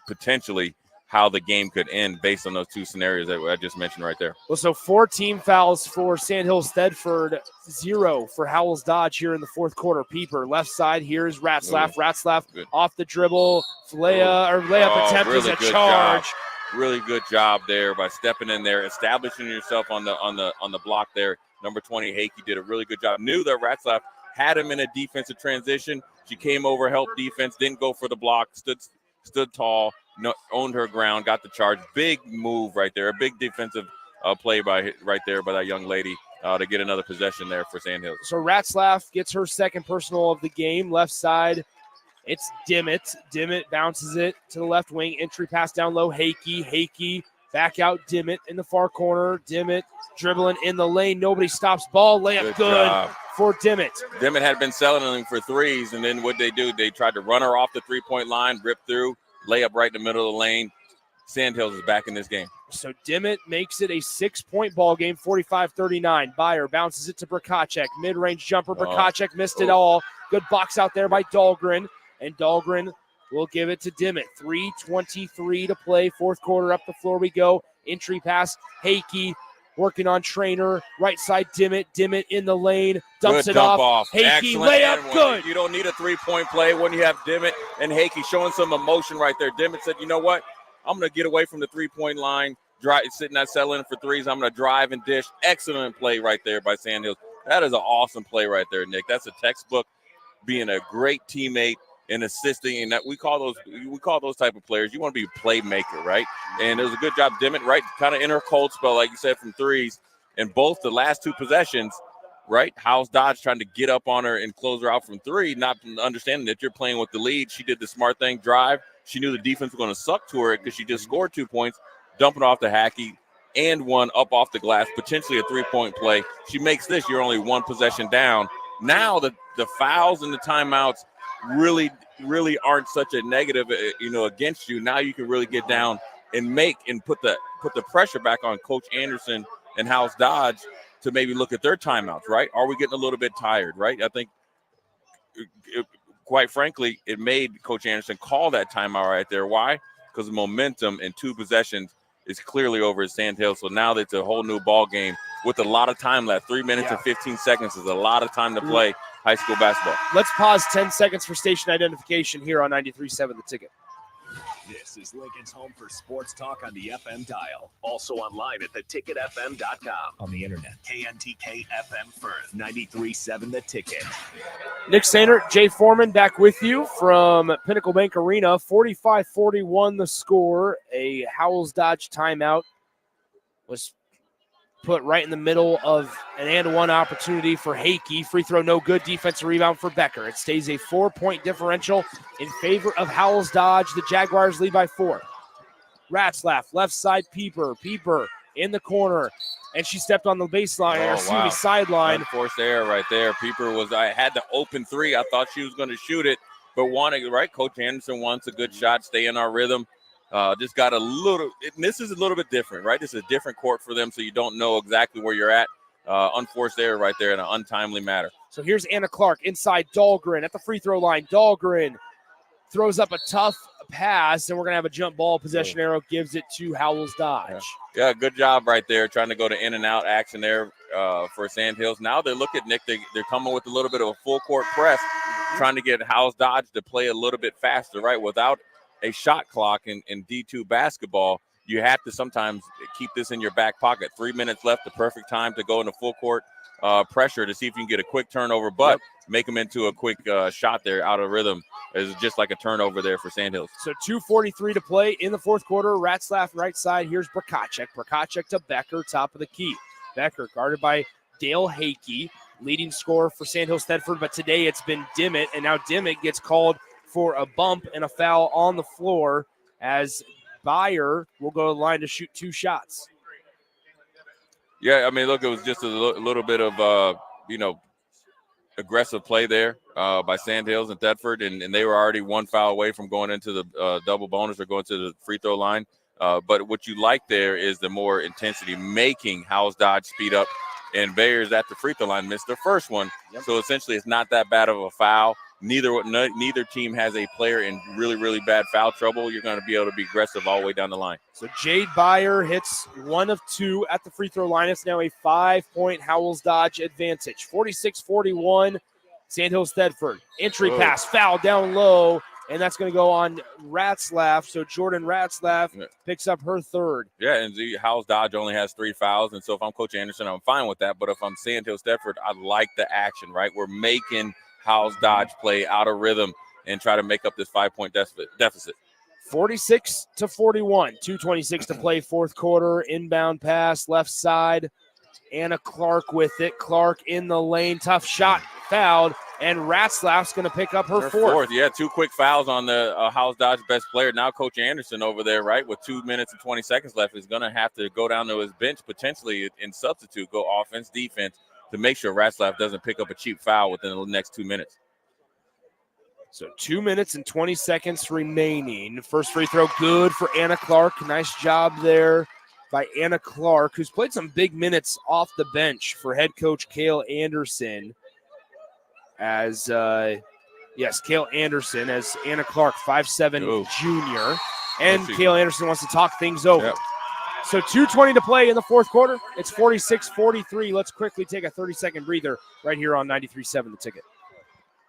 potentially how the game could end based on those 2 scenarios that I just mentioned right there. Well, so 4 team fouls for Sandhills Thedford, 0 for Howells-Dodge here in the fourth quarter. Pieper, left side, here's Ratzlaff. Ratzlaff off the dribble. Layup attempt is a charge. Really good job there by stepping in there, establishing yourself on the block there. Number 20, Hakey, did a really good job. Knew that Ratzlaff had him in a defensive transition. She came over, helped defense, didn't go for the block, stood tall, owned her ground, got the charge. Big move right there, a big defensive play by that young lady to get another possession there for Sandhills. So Ratzlaff gets her second personal of the game. Left side, it's Dimmitt. Dimmitt bounces it to the left wing. Entry pass down low. Hakey back out. Dimmitt in the far corner. Dimmitt dribbling in the lane. Nobody stops. Ball layup good for Dimmitt. Dimmitt had been selling for threes, and then what they do, they tried to run her off the 3-point line, rip through, layup right in the middle of the lane. Sandhills is back in this game. So Dimmitt makes it a 6-point ball game, 45-39. Byer bounces it to Brkacek. Mid-range jumper. Brkacek missed it all. Good box out there by Dahlgren. And Dahlgren will give it to Dimmitt. 3:23 to play. Fourth quarter, up the floor we go. Entry pass. Hakey working on Trainer. Right side, Dimmitt. Dimmitt in the lane. Dumps it off. Hakey, layup, good. You don't need a 3-point play when you have Dimmitt and Hakey showing some emotion right there. Dimmitt said, you know what? I'm going to get away from the 3-point line. Sitting at settling for threes. I'm going to drive and dish. Excellent play right there by Sandhills. That is an awesome play right there, Nick. That's a textbook being a great teammate and assisting, and that we call those type of players. You want to be a playmaker, right? And it was a good job, Dimmitt, right? Kind of in her cold spell, like you said, from threes, and both the last two possessions, right? Howells-Dodge trying to get up on her and close her out from three, not understanding that you're playing with the lead. She did the smart thing, drive. She knew the defense was going to suck to her because she just scored 2 points, dumping off the Hackey, and one up off the glass, potentially a three-point play. She makes this, you're only one possession down. Now the fouls and the timeouts really aren't such a negative, against you. Now you can really get down and put the pressure back on Coach Anderson and Howells-Dodge to maybe look at their timeouts, right? Are we getting a little bit tired, right? I think, quite frankly, it made Coach Anderson call that timeout right there. Why? Because the momentum in 2 possessions is clearly over at Sandhills. So now it's a whole new ball game with a lot of time left. 3 minutes and 15 seconds is a lot of time to play high school basketball. Let's pause 10 seconds for station identification here on 93.7 The Ticket. This is Lincoln's home for sports talk on the FM dial. Also online at theticketfm.com. On the internet, KNTK FM Firth, 93.7 The Ticket. Nick Sainer, Jay Foreman back with you from Pinnacle Bank Arena. 45-41 the score. A Howells-Dodge timeout was put right in the middle of an and-one opportunity for Hakey. Free throw no good. Defensive rebound for Becker. It stays a 4-point differential in favor of Howells-Dodge. The Jaguars lead by 4. Ratzlaff, left side, Pieper in the corner, and she stepped on the baseline, sideline. Unforced error right there. Pieper had the open three. I thought she was going to shoot it, but right? Coach Anderson wants a good shot, stay in our rhythm. Just got this is a little bit different, right? This is a different court for them, so you don't know exactly where you're at. Unforced error right there in an untimely matter. So here's Anna Clark inside Dahlgren at the free throw line. Dahlgren throws up a tough pass, and we're going to have a jump ball. Possession arrow gives it to Howells-Dodge. Yeah, good job right there, trying to go to in and out action there for Sandhills. Now they look at Nick. They're coming with a little bit of a full court press, trying to get Howells-Dodge to play a little bit faster, right? Without a shot clock in D2 basketball, you have to sometimes keep this in your back pocket. 3 minutes left, the perfect time to go into full court pressure to see if you can get a quick turnover, but make them into a quick shot there out of rhythm. Is just like a turnover there for Sandhills. So 2:43 to play in the fourth quarter. Ratzlaff right side. Here's Brkacek. Brkacek to Becker, top of the key. Becker guarded by Dale Hakey, leading scorer for Sandhills Thedford, but today it's been Dimmitt, and now Dimmitt gets called for a bump and a foul on the floor as Byer will go to the line to shoot 2 shots. Yeah, I mean, look, it was just a little bit of, aggressive play there by Sandhills and Thedford, and they were already 1 foul away from going into the double bonus or going to the free throw line. But what you like there is the more intensity, making Howells-Dodge speed up, and Bayers at the free throw line missed their first one. So essentially it's not that bad of a foul. Neither team has a player in really, really bad foul trouble. You're going to be able to be aggressive all the way down the line. So Jade Byer hits 1 of 2 at the free throw line. It's now a 5-point Howells-Dodge advantage. 46-41, Sandhills Thedford. Entry pass, foul down low, and that's going to go on Ratzlaff. So Jordan Ratzlaff picks up her 3rd. Yeah, and Howells-Dodge only has 3 fouls, and so if I'm Coach Anderson, I'm fine with that. But if I'm Sandhills Thedford, I like the action, right? We're making Howells-Dodge play out of rhythm and try to make up this 5-point deficit. 46-41, 2:26 to play, fourth quarter. Inbound pass, left side. Anna Clark with it. Clark in the lane, tough shot, fouled, and Ratzlaff's going to pick up her fourth. Yeah, 2 quick fouls on the Howells-Dodge best player. Now Coach Anderson over there, right, with 2 minutes and 20 seconds left, is going to have to go down to his bench potentially and substitute, go offense, defense, to make sure Ratzlaff doesn't pick up a cheap foul within the next 2 minutes. So 2 minutes and 20 seconds remaining. First free throw good for Anna Clark. Nice job there by Anna Clark, who's played some big minutes off the bench for head coach Cale Anderson. As, Cale Anderson as Anna Clark, 5'7" junior. And Cale Anderson wants to talk things over. Yep. So 2:20 to play in the fourth quarter. It's 46-43. Let's quickly take a 30-second breather right here on 93.7 The Ticket.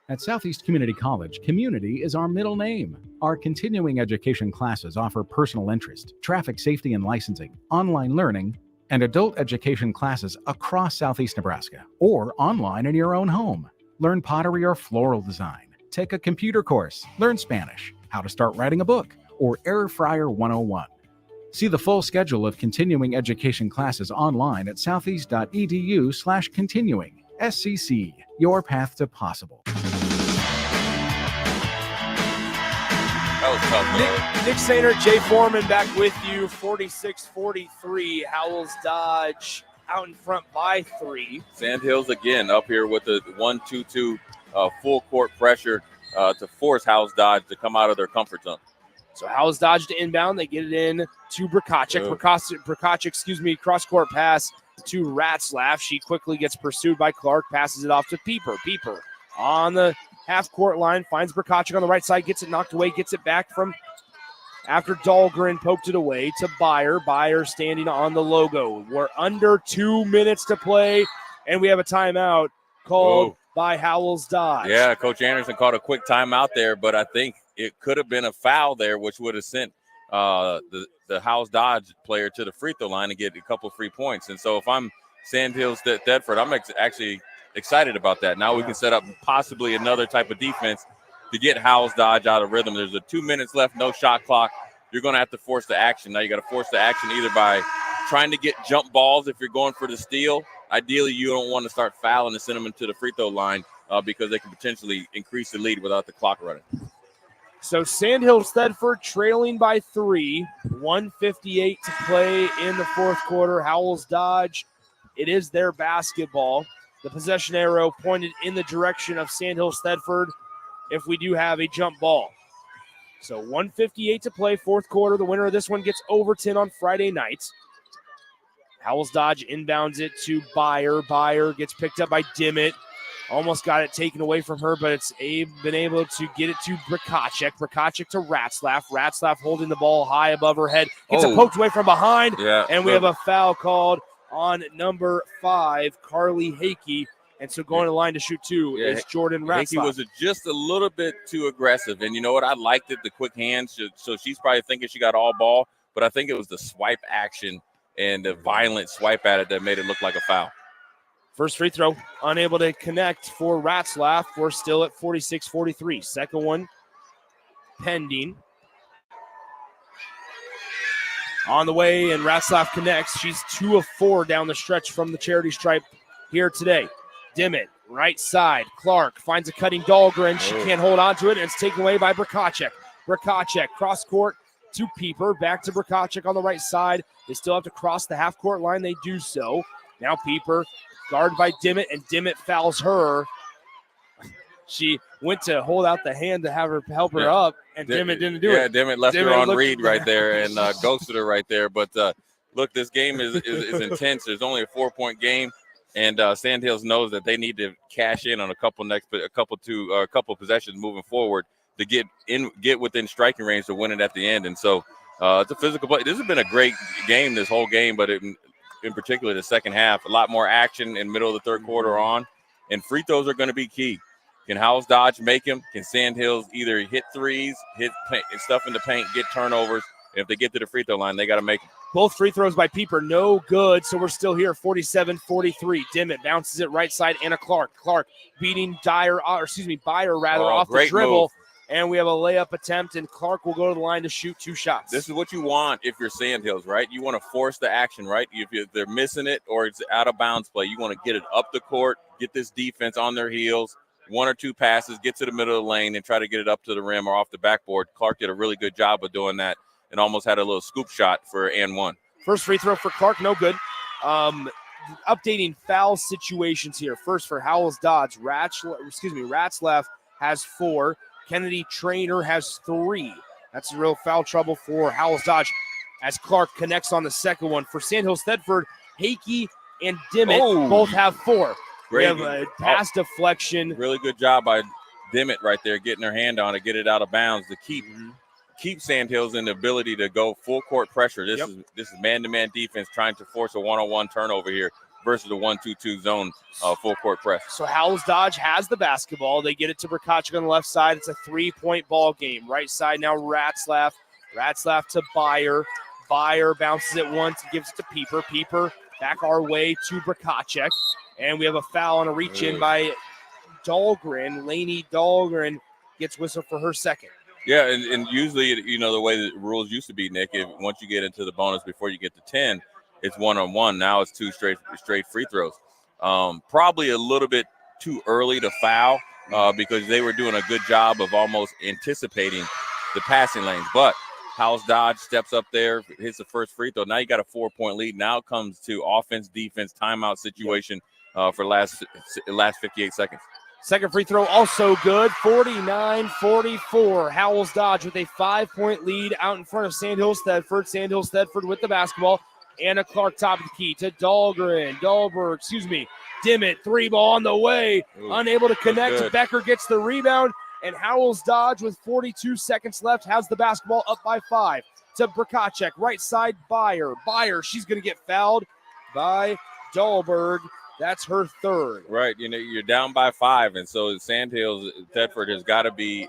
At Southeast Community College, community is our middle name. Our continuing education classes offer personal interest, traffic safety and licensing, online learning, and adult education classes across Southeast Nebraska or online in your own home. Learn pottery or floral design, Take a computer course, learn Spanish, how to start writing a book, or Air Fryer 101. See the full schedule of continuing education classes online at southeast.edu/continuing. SCC, your path to possible. That was tough, though. Nick Sainer, Jay Foreman back with you. 46-43. Howells-Dodge out in front by 3. Sandhills again up here with the 1-2-2 full court pressure to force Howells-Dodge to come out of their comfort zone. So Howells-Dodge to inbound. They get it in to Brakacic. Brakacic, cross-court pass to Ratzlaff. She quickly gets pursued by Clark, passes it off to Pieper. Pieper on the half-court line, finds Brakacic on the right side, gets it knocked away, gets it back from after Dahlgren poked it away to Byer. Byer standing on the logo. We're under 2 minutes to play, and we have a timeout called by Howells-Dodge. Yeah, Coach Anderson called a quick timeout there, but I think it could have been a foul there, which would have sent the Howells-Dodge player to the free throw line and get a couple free points. And so if I'm Sandhills Thedford, I'm actually excited about that. Now we can set up possibly another type of defense to get Howells-Dodge out of rhythm. There's 2 minutes left, no shot clock. You're going to have to force the action. Now you got to force the action either by trying to get jump balls if you're going for the steal. Ideally, you don't want to start fouling and send them into the free throw line because they can potentially increase the lead without the clock running. So Sandhills Thedford trailing by 3, 1:58 to play in the fourth quarter. Howells-Dodge, it is their basketball. The possession arrow pointed in the direction of Sandhills Thedford if we do have a jump ball. So 1:58 to play, fourth quarter. The winner of this one gets Overton on Friday night. Howells-Dodge inbounds it to Byer. Byer gets picked up by Dimmitt. Almost got it taken away from her, but it's been able to get it to Brakacic. Brakacic to Ratzlaff. Ratzlaff holding the ball high above her head. Gets it poked away from behind, and we have a foul called on number 5, Carly Hakey. And so going to the line to shoot 2 is Jordan Ratzlaff. Hakey was just a little bit too aggressive. And you know what? I liked it, the quick hands. So she's probably thinking she got all ball, but I think it was the swipe action and the violent swipe at it that made it look like a foul. First free throw, unable to connect for Ratzlaff. We're still at 46-43. Second one pending. On the way, and Ratzlaff connects. She's 2 of 4 down the stretch from the charity stripe here today. Dimmitt, right side. Clark finds a cutting Dahlgren. She can't hold on to it, and it's taken away by Brakacic. Brakacic, cross court to Pieper. Back to Brakacic on the right side. They still have to cross the half-court line. They do so. Now Pieper, guarded by Dimmitt, and Dimmitt fouls her. She went to hold out the hand to have her help her up, and Dimmitt didn't do it. Yeah, Dimmitt left her on read right there and ghosted her right there. But, look, this game is intense. There's only a 4-point game, and Sandhills knows that they need to cash in on a couple possessions moving forward to get within striking range to win it at the end. And so it's a physical play. This has been a great game, this whole game, but in particular the second half, a lot more action in middle of the third quarter on, and free throws are going to be key. Can Howells-Dodge make them? Can Sandhills either hit threes, hit stuff in the paint, get turnovers? And if they get to the free throw line, they got to make them. Both free throws by Pieper, no good, so we're still here, 47-43. Dimmitt bounces it right side, Anna Clark. Clark beating Byer off the dribble. Move. And we have a layup attempt, and Clark will go to the line to shoot 2 shots. This is what you want if you're Sandhills, right? You want to force the action, right? If they're missing it or it's out of bounds play, you want to get it up the court, get this defense on their heels, 1 or 2 passes, get to the middle of the lane, and try to get it up to the rim or off the backboard. Clark did a really good job of doing that and almost had a little scoop shot for and 1. First free throw for Clark, no good. Updating foul situations here. First for Howells-Dodge, Ratzlaff has 4. Kennedy Traynor has 3. That's real foul trouble for Howells-Dodge as Clark connects on the second one. For Sandhills Thedford, Hakey and Dimmitt both have 4. We have a pass deflection. Really good job by Dimmitt right there, getting her hand on it, get it out of bounds to keep Sandhills in the ability to go full court pressure. This is man-to-man defense trying to force a one-on-one turnover here versus the 1-2-2 zone full court press. So Howells-Dodge has the basketball. They get it to Brakacic on the left side. It's a 3-point ball game. Right side now Ratzlaff. Ratzlaff to Byer. Byer bounces it once and gives it to Pieper. Pieper back our way to Brakacic. And we have a foul on a reach-in by Dahlgren. Lainey Dahlgren gets whistled for her second. Yeah, and usually, the way the rules used to be, Nick, once you get into the bonus before you get to 10, it's 1-on-1. Now it's 2 straight free throws. Probably a little bit too early to foul because they were doing a good job of almost anticipating the passing lanes. But Howells-Dodge steps up there, hits the first free throw. Now you got a 4-point lead. Now it comes to offense, defense, timeout situation for last 58 seconds. Second free throw also good, 49-44. Howells-Dodge with a 5-point lead out in front of Sandhills Thedford. Sandhills Thedford with the basketball. Anna Clark top of the key to Dimmitt, 3-ball on the way. Ooh, unable to connect. Becker gets the rebound, and Howells-Dodge with 42 seconds left has the basketball up by 5 to Brkacek. Right side, Byer. She's going to get fouled by Dahlberg. That's her third. Right. You're down by 5, and so Sandhills Thedford has got to be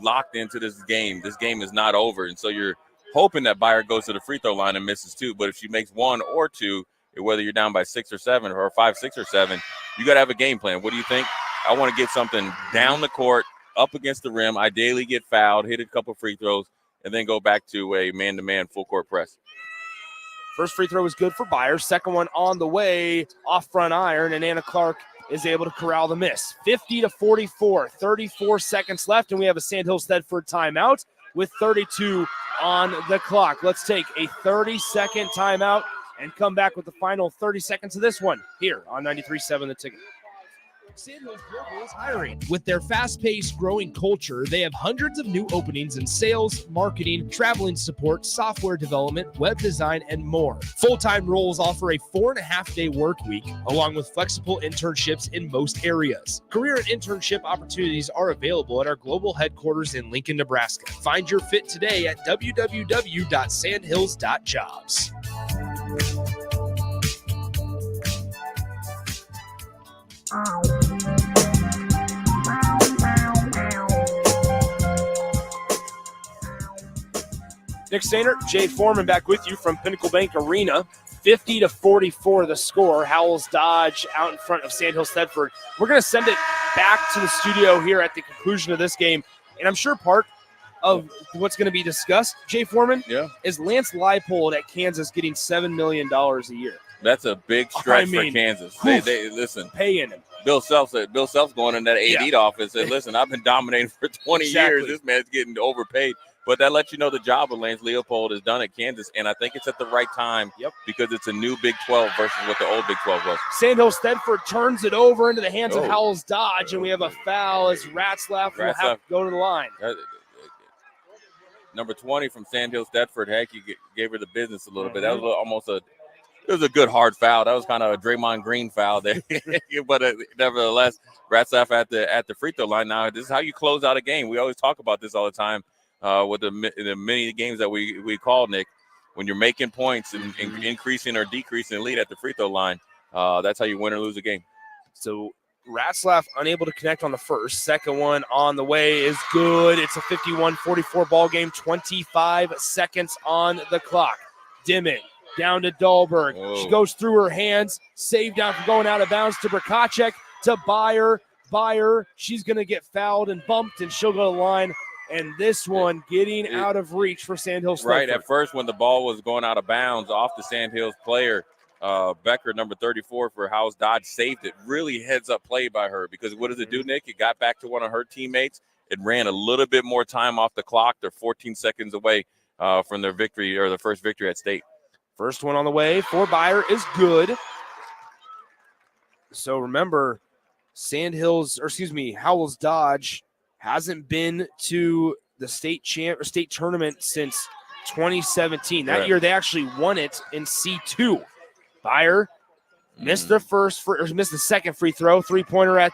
locked into this game. This game is not over, and so you're hoping that Byer goes to the free throw line and misses 2. But if she makes 1 or 2, whether you're down by 6 or 7 or 5, 6 or 7, you got to have a game plan. What do you think? I want to get something down the court, up against the rim, ideally get fouled, hit a couple free throws, and then go back to a man-to-man full court press. First free throw is good for Byer. Second one on the way, off front iron, and Anna Clark is able to corral the miss. 50-44, 34 seconds left, and we have a Sandhills Thedford timeout with 32 on the clock. Let's take a 30-second timeout and come back with the final 30 seconds of this one here on 93.7 The Ticket. Sandhills Global is hiring. With their fast-paced, growing culture, they have hundreds of new openings in sales, marketing, traveling support, software development, web design, and more. Full-time roles offer a 4.5-day work week, along with flexible internships in most areas. Career and internship opportunities are available at our global headquarters in Lincoln, Nebraska. Find your fit today at www.sandhills.jobs. Nick Stainer, Jay Foreman back with you from Pinnacle Bank Arena. 50-44 the score. Howells-Dodge out in front of Sandhills Thedford. We're going to send it back to the studio here at the conclusion of this game. And I'm sure part of what's going to be discussed, Jay Foreman, is Lance Leipold at Kansas getting $7 million a year. That's a big stretch for Kansas. They listen. Paying him. Bill Self's going in that AD office and said, listen, I've been dominating for 20 years. This man's getting overpaid. But that lets you know the job of Lance Leipold has done at Kansas, and I think it's at the right time because it's a new Big 12 versus what the old Big 12 was. Sandhills Thedford turns it over into the hands of Howells-Dodge, and we have a foul as Ratzlaff will have to go to the line. Number 20 from Sandhills Thedford, heck, you gave her the business a little bit. That was it was a good hard foul. That was kind of a Draymond Green foul there. But nevertheless, Ratzlaff at the free throw line. Now, this is how you close out a game. We always talk about this all the time with the many games that we call, Nick. When you're making points and increasing or decreasing the lead at the free throw line, that's how you win or lose a game. So Ratzlaff unable to connect on the first. Second one on the way is good. It's a 51-44 ball game. 25 seconds on the clock. Dimmitt down to Dahlberg. She goes through her hands. Saved down from going out of bounds to Brkacek to Byer. She's going to get fouled and bumped, and she'll go to the line. And this one getting out of reach for Sandhills. Right, at first when the ball was going out of bounds off the Sandhills player, Becker, number 34 for Howells-Dodge, saved it. Really heads-up play by her because what does it do, Nick? It got back to one of her teammates. It ran a little bit more time off the clock. They're 14 seconds away from their victory or the first victory at state. First one on the way for Byer is good. So remember, Howells-Dodge hasn't been to the state tournament since 2017. That year they actually won it in C2. Byer missed the second free throw. 3-pointer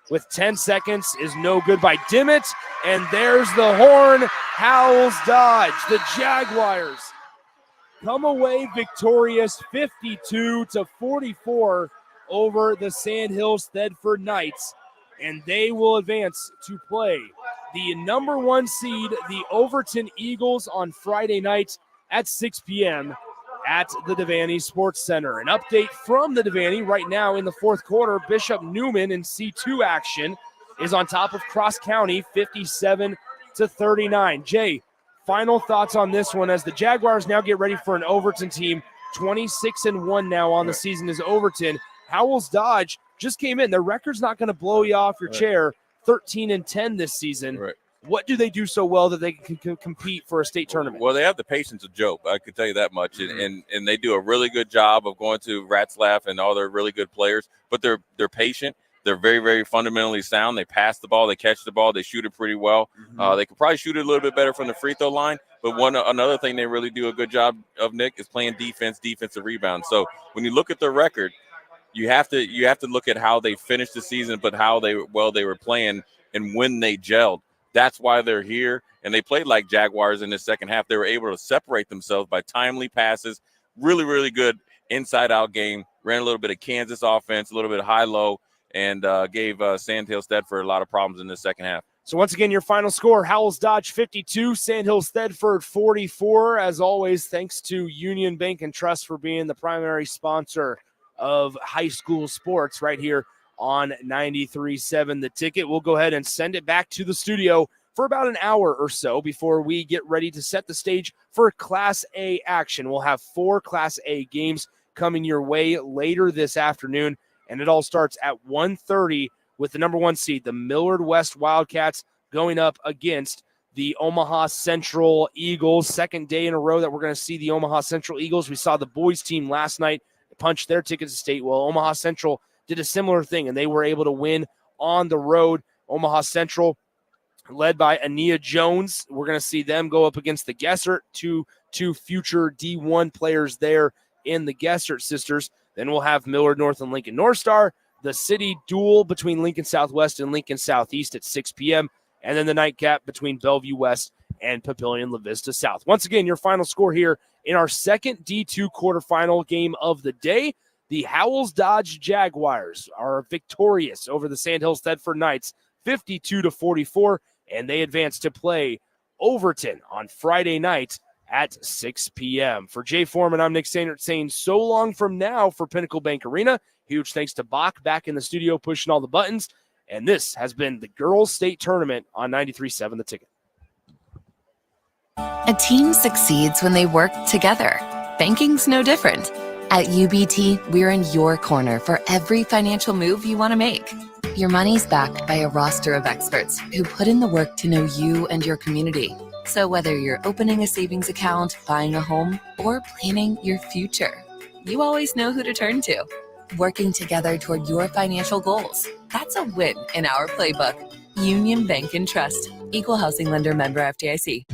with 10 seconds is no good by Dimmitt. And there's the horn. Howells-Dodge, the Jaguars, come away victorious 52-44 over the Sandhills Thedford Knights. And they will advance to play the number 1 seed, the Overton Eagles, on Friday night at 6 p.m. at the Devaney Sports Center. An update from the Devaney right now in the fourth quarter. Bishop Newman in C2 action. is on top of Cross County 57-39. Jay, final thoughts on this one as the Jaguars now get ready for an Overton team. 26-1 now on the season is Overton. Howells-Dodge just came in. Their record's not going to blow you off your chair. 13-10 this season. Right. What do they do so well that they can compete for a state tournament? Well, they have the patience of Job. I can tell you that much. And they do a really good job of going to Ratzlaff and all their really good players. But they're patient. They're very, very fundamentally sound. They pass the ball. They catch the ball. They shoot it pretty well. They could probably shoot it a little bit better from the free throw line. But another thing they really do a good job of, Nick, is playing defensive rebound. So when you look at their record, you have to look at how they finished the season, but how they were playing and when they gelled. That's why they're here. And they played like Jaguars in the second half. They were able to separate themselves by timely passes. Really, really good inside-out game. Ran a little bit of Kansas offense, a little bit of high-low, and gave Sandhills Thedford a lot of problems in the second half. So once again, your final score, Howells-Dodge 52, Sandhills Thedford 44. As always, thanks to Union Bank and Trust for being the primary sponsor of high school sports right here on 93.7 The Ticket. We'll go ahead and send it back to the studio for about an hour or so before we get ready to set the stage for Class A action. We'll have 4 Class A games coming your way later this afternoon, and it all starts at 1:30 with the number 1 seed, the Millard West Wildcats, going up against the Omaha Central Eagles. Second day in a row that we're going to see the Omaha Central Eagles. We saw the boys team last night punch their tickets to state. Well, Omaha Central did a similar thing, and they were able to win on the road. Omaha Central, led by Ania Jones. We're going to see them go up against the Gessert, two future D1 players there in the Gessert sisters. Then we'll have Millard North and Lincoln North Star, the city duel between Lincoln Southwest and Lincoln Southeast at 6 p.m., and then the nightcap between Bellevue West and Papillion La Vista South. Once again, your final score here in our second D2 quarterfinal game of the day. The Howells-Dodge Jaguars are victorious over the Sandhills Thedford Knights 52-44, and they advance to play Overton on Friday night at 6 p.m. For Jay Foreman, I'm Nick Sainert saying so long from now for Pinnacle Bank Arena. Huge thanks to Bach back in the studio pushing all the buttons. And this has been the Girls State Tournament on 93.7 The Ticket. A team succeeds when they work together. Banking's no different. At UBT, we're in your corner for every financial move you want to make. Your money's backed by a roster of experts who put in the work to know you and your community. So whether you're opening a savings account, buying a home, or planning your future, you always know who to turn to. Working together toward your financial goals. That's a win in our playbook. Union Bank and Trust. Equal housing lender, member FDIC.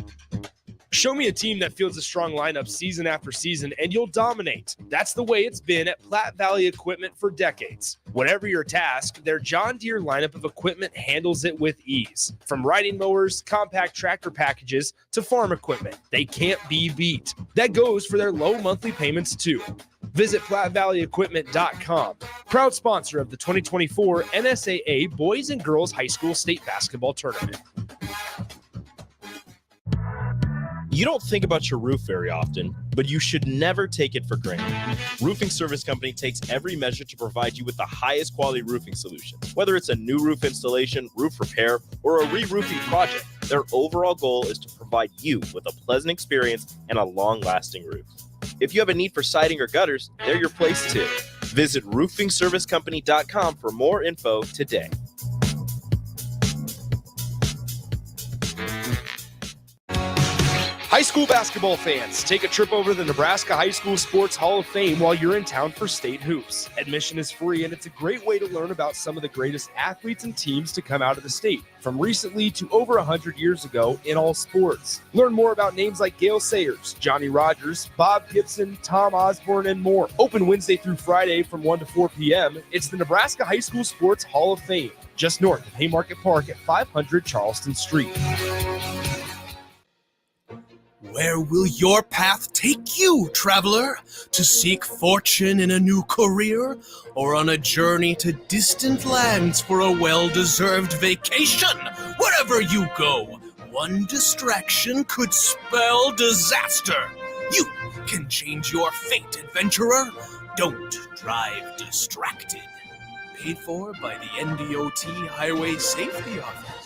Show me a team that fields a strong lineup season after season, and you'll dominate. That's the way it's been at Platte Valley Equipment for decades. Whatever your task, their John Deere lineup of equipment handles it with ease. From riding mowers, compact tractor packages, to farm equipment, they can't be beat. That goes for their low monthly payments, too. Visit PlatteValleyEquipment.com. Proud sponsor of the 2024 NSAA Boys and Girls High School State Basketball Tournament. You don't think about your roof very often, but you should never take it for granted. Roofing Service Company takes every measure to provide you with the highest quality roofing solution. Whether it's a new roof installation, roof repair, or a re-roofing project, their overall goal is to provide you with a pleasant experience and a long-lasting roof. If you have a need for siding or gutters, they're your place too. Visit roofingservicecompany.com for more info today. High school basketball fans, take a trip over to the Nebraska High School Sports Hall of Fame while you're in town for state hoops. Admission is free, and it's a great way to learn about some of the greatest athletes and teams to come out of the state, from recently to over 100 years ago in all sports. Learn more about names like Gale Sayers, Johnny Rogers, Bob Gibson, Tom Osborne, and more. Open Wednesday through Friday from 1 to 4 p.m. It's the Nebraska High School Sports Hall of Fame, just north of Haymarket Park at 500 Charleston Street. Where will your path take you, traveler? To seek fortune in a new career? Or on a journey to distant lands for a well-deserved vacation? Wherever you go, one distraction could spell disaster. You can change your fate, adventurer. Don't drive distracted. paid for by the NDOT Highway Safety Office.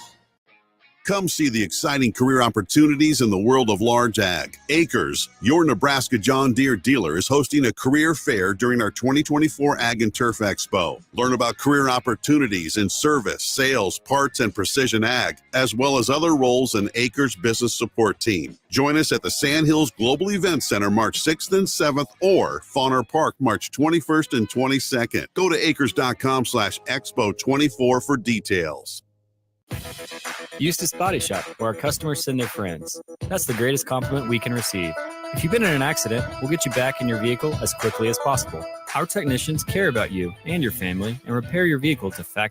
Come see the exciting career opportunities in the world of large ag. Acres, your Nebraska John Deere dealer, is hosting a career fair during our 2024 Ag and Turf Expo. Learn about career opportunities in service, sales, parts, and precision ag, as well as other roles in Acres business support team. Join us at the Sandhills Global Event Center March 6th and 7th or Fauner Park March 21st and 22nd. Go to acres.com/expo24 for details. Eustace Body Shop, where our customers send their friends. That's the greatest compliment we can receive. If you've been in an accident, we'll get you back in your vehicle as quickly as possible. Our technicians care about you and your family and repair your vehicle to factory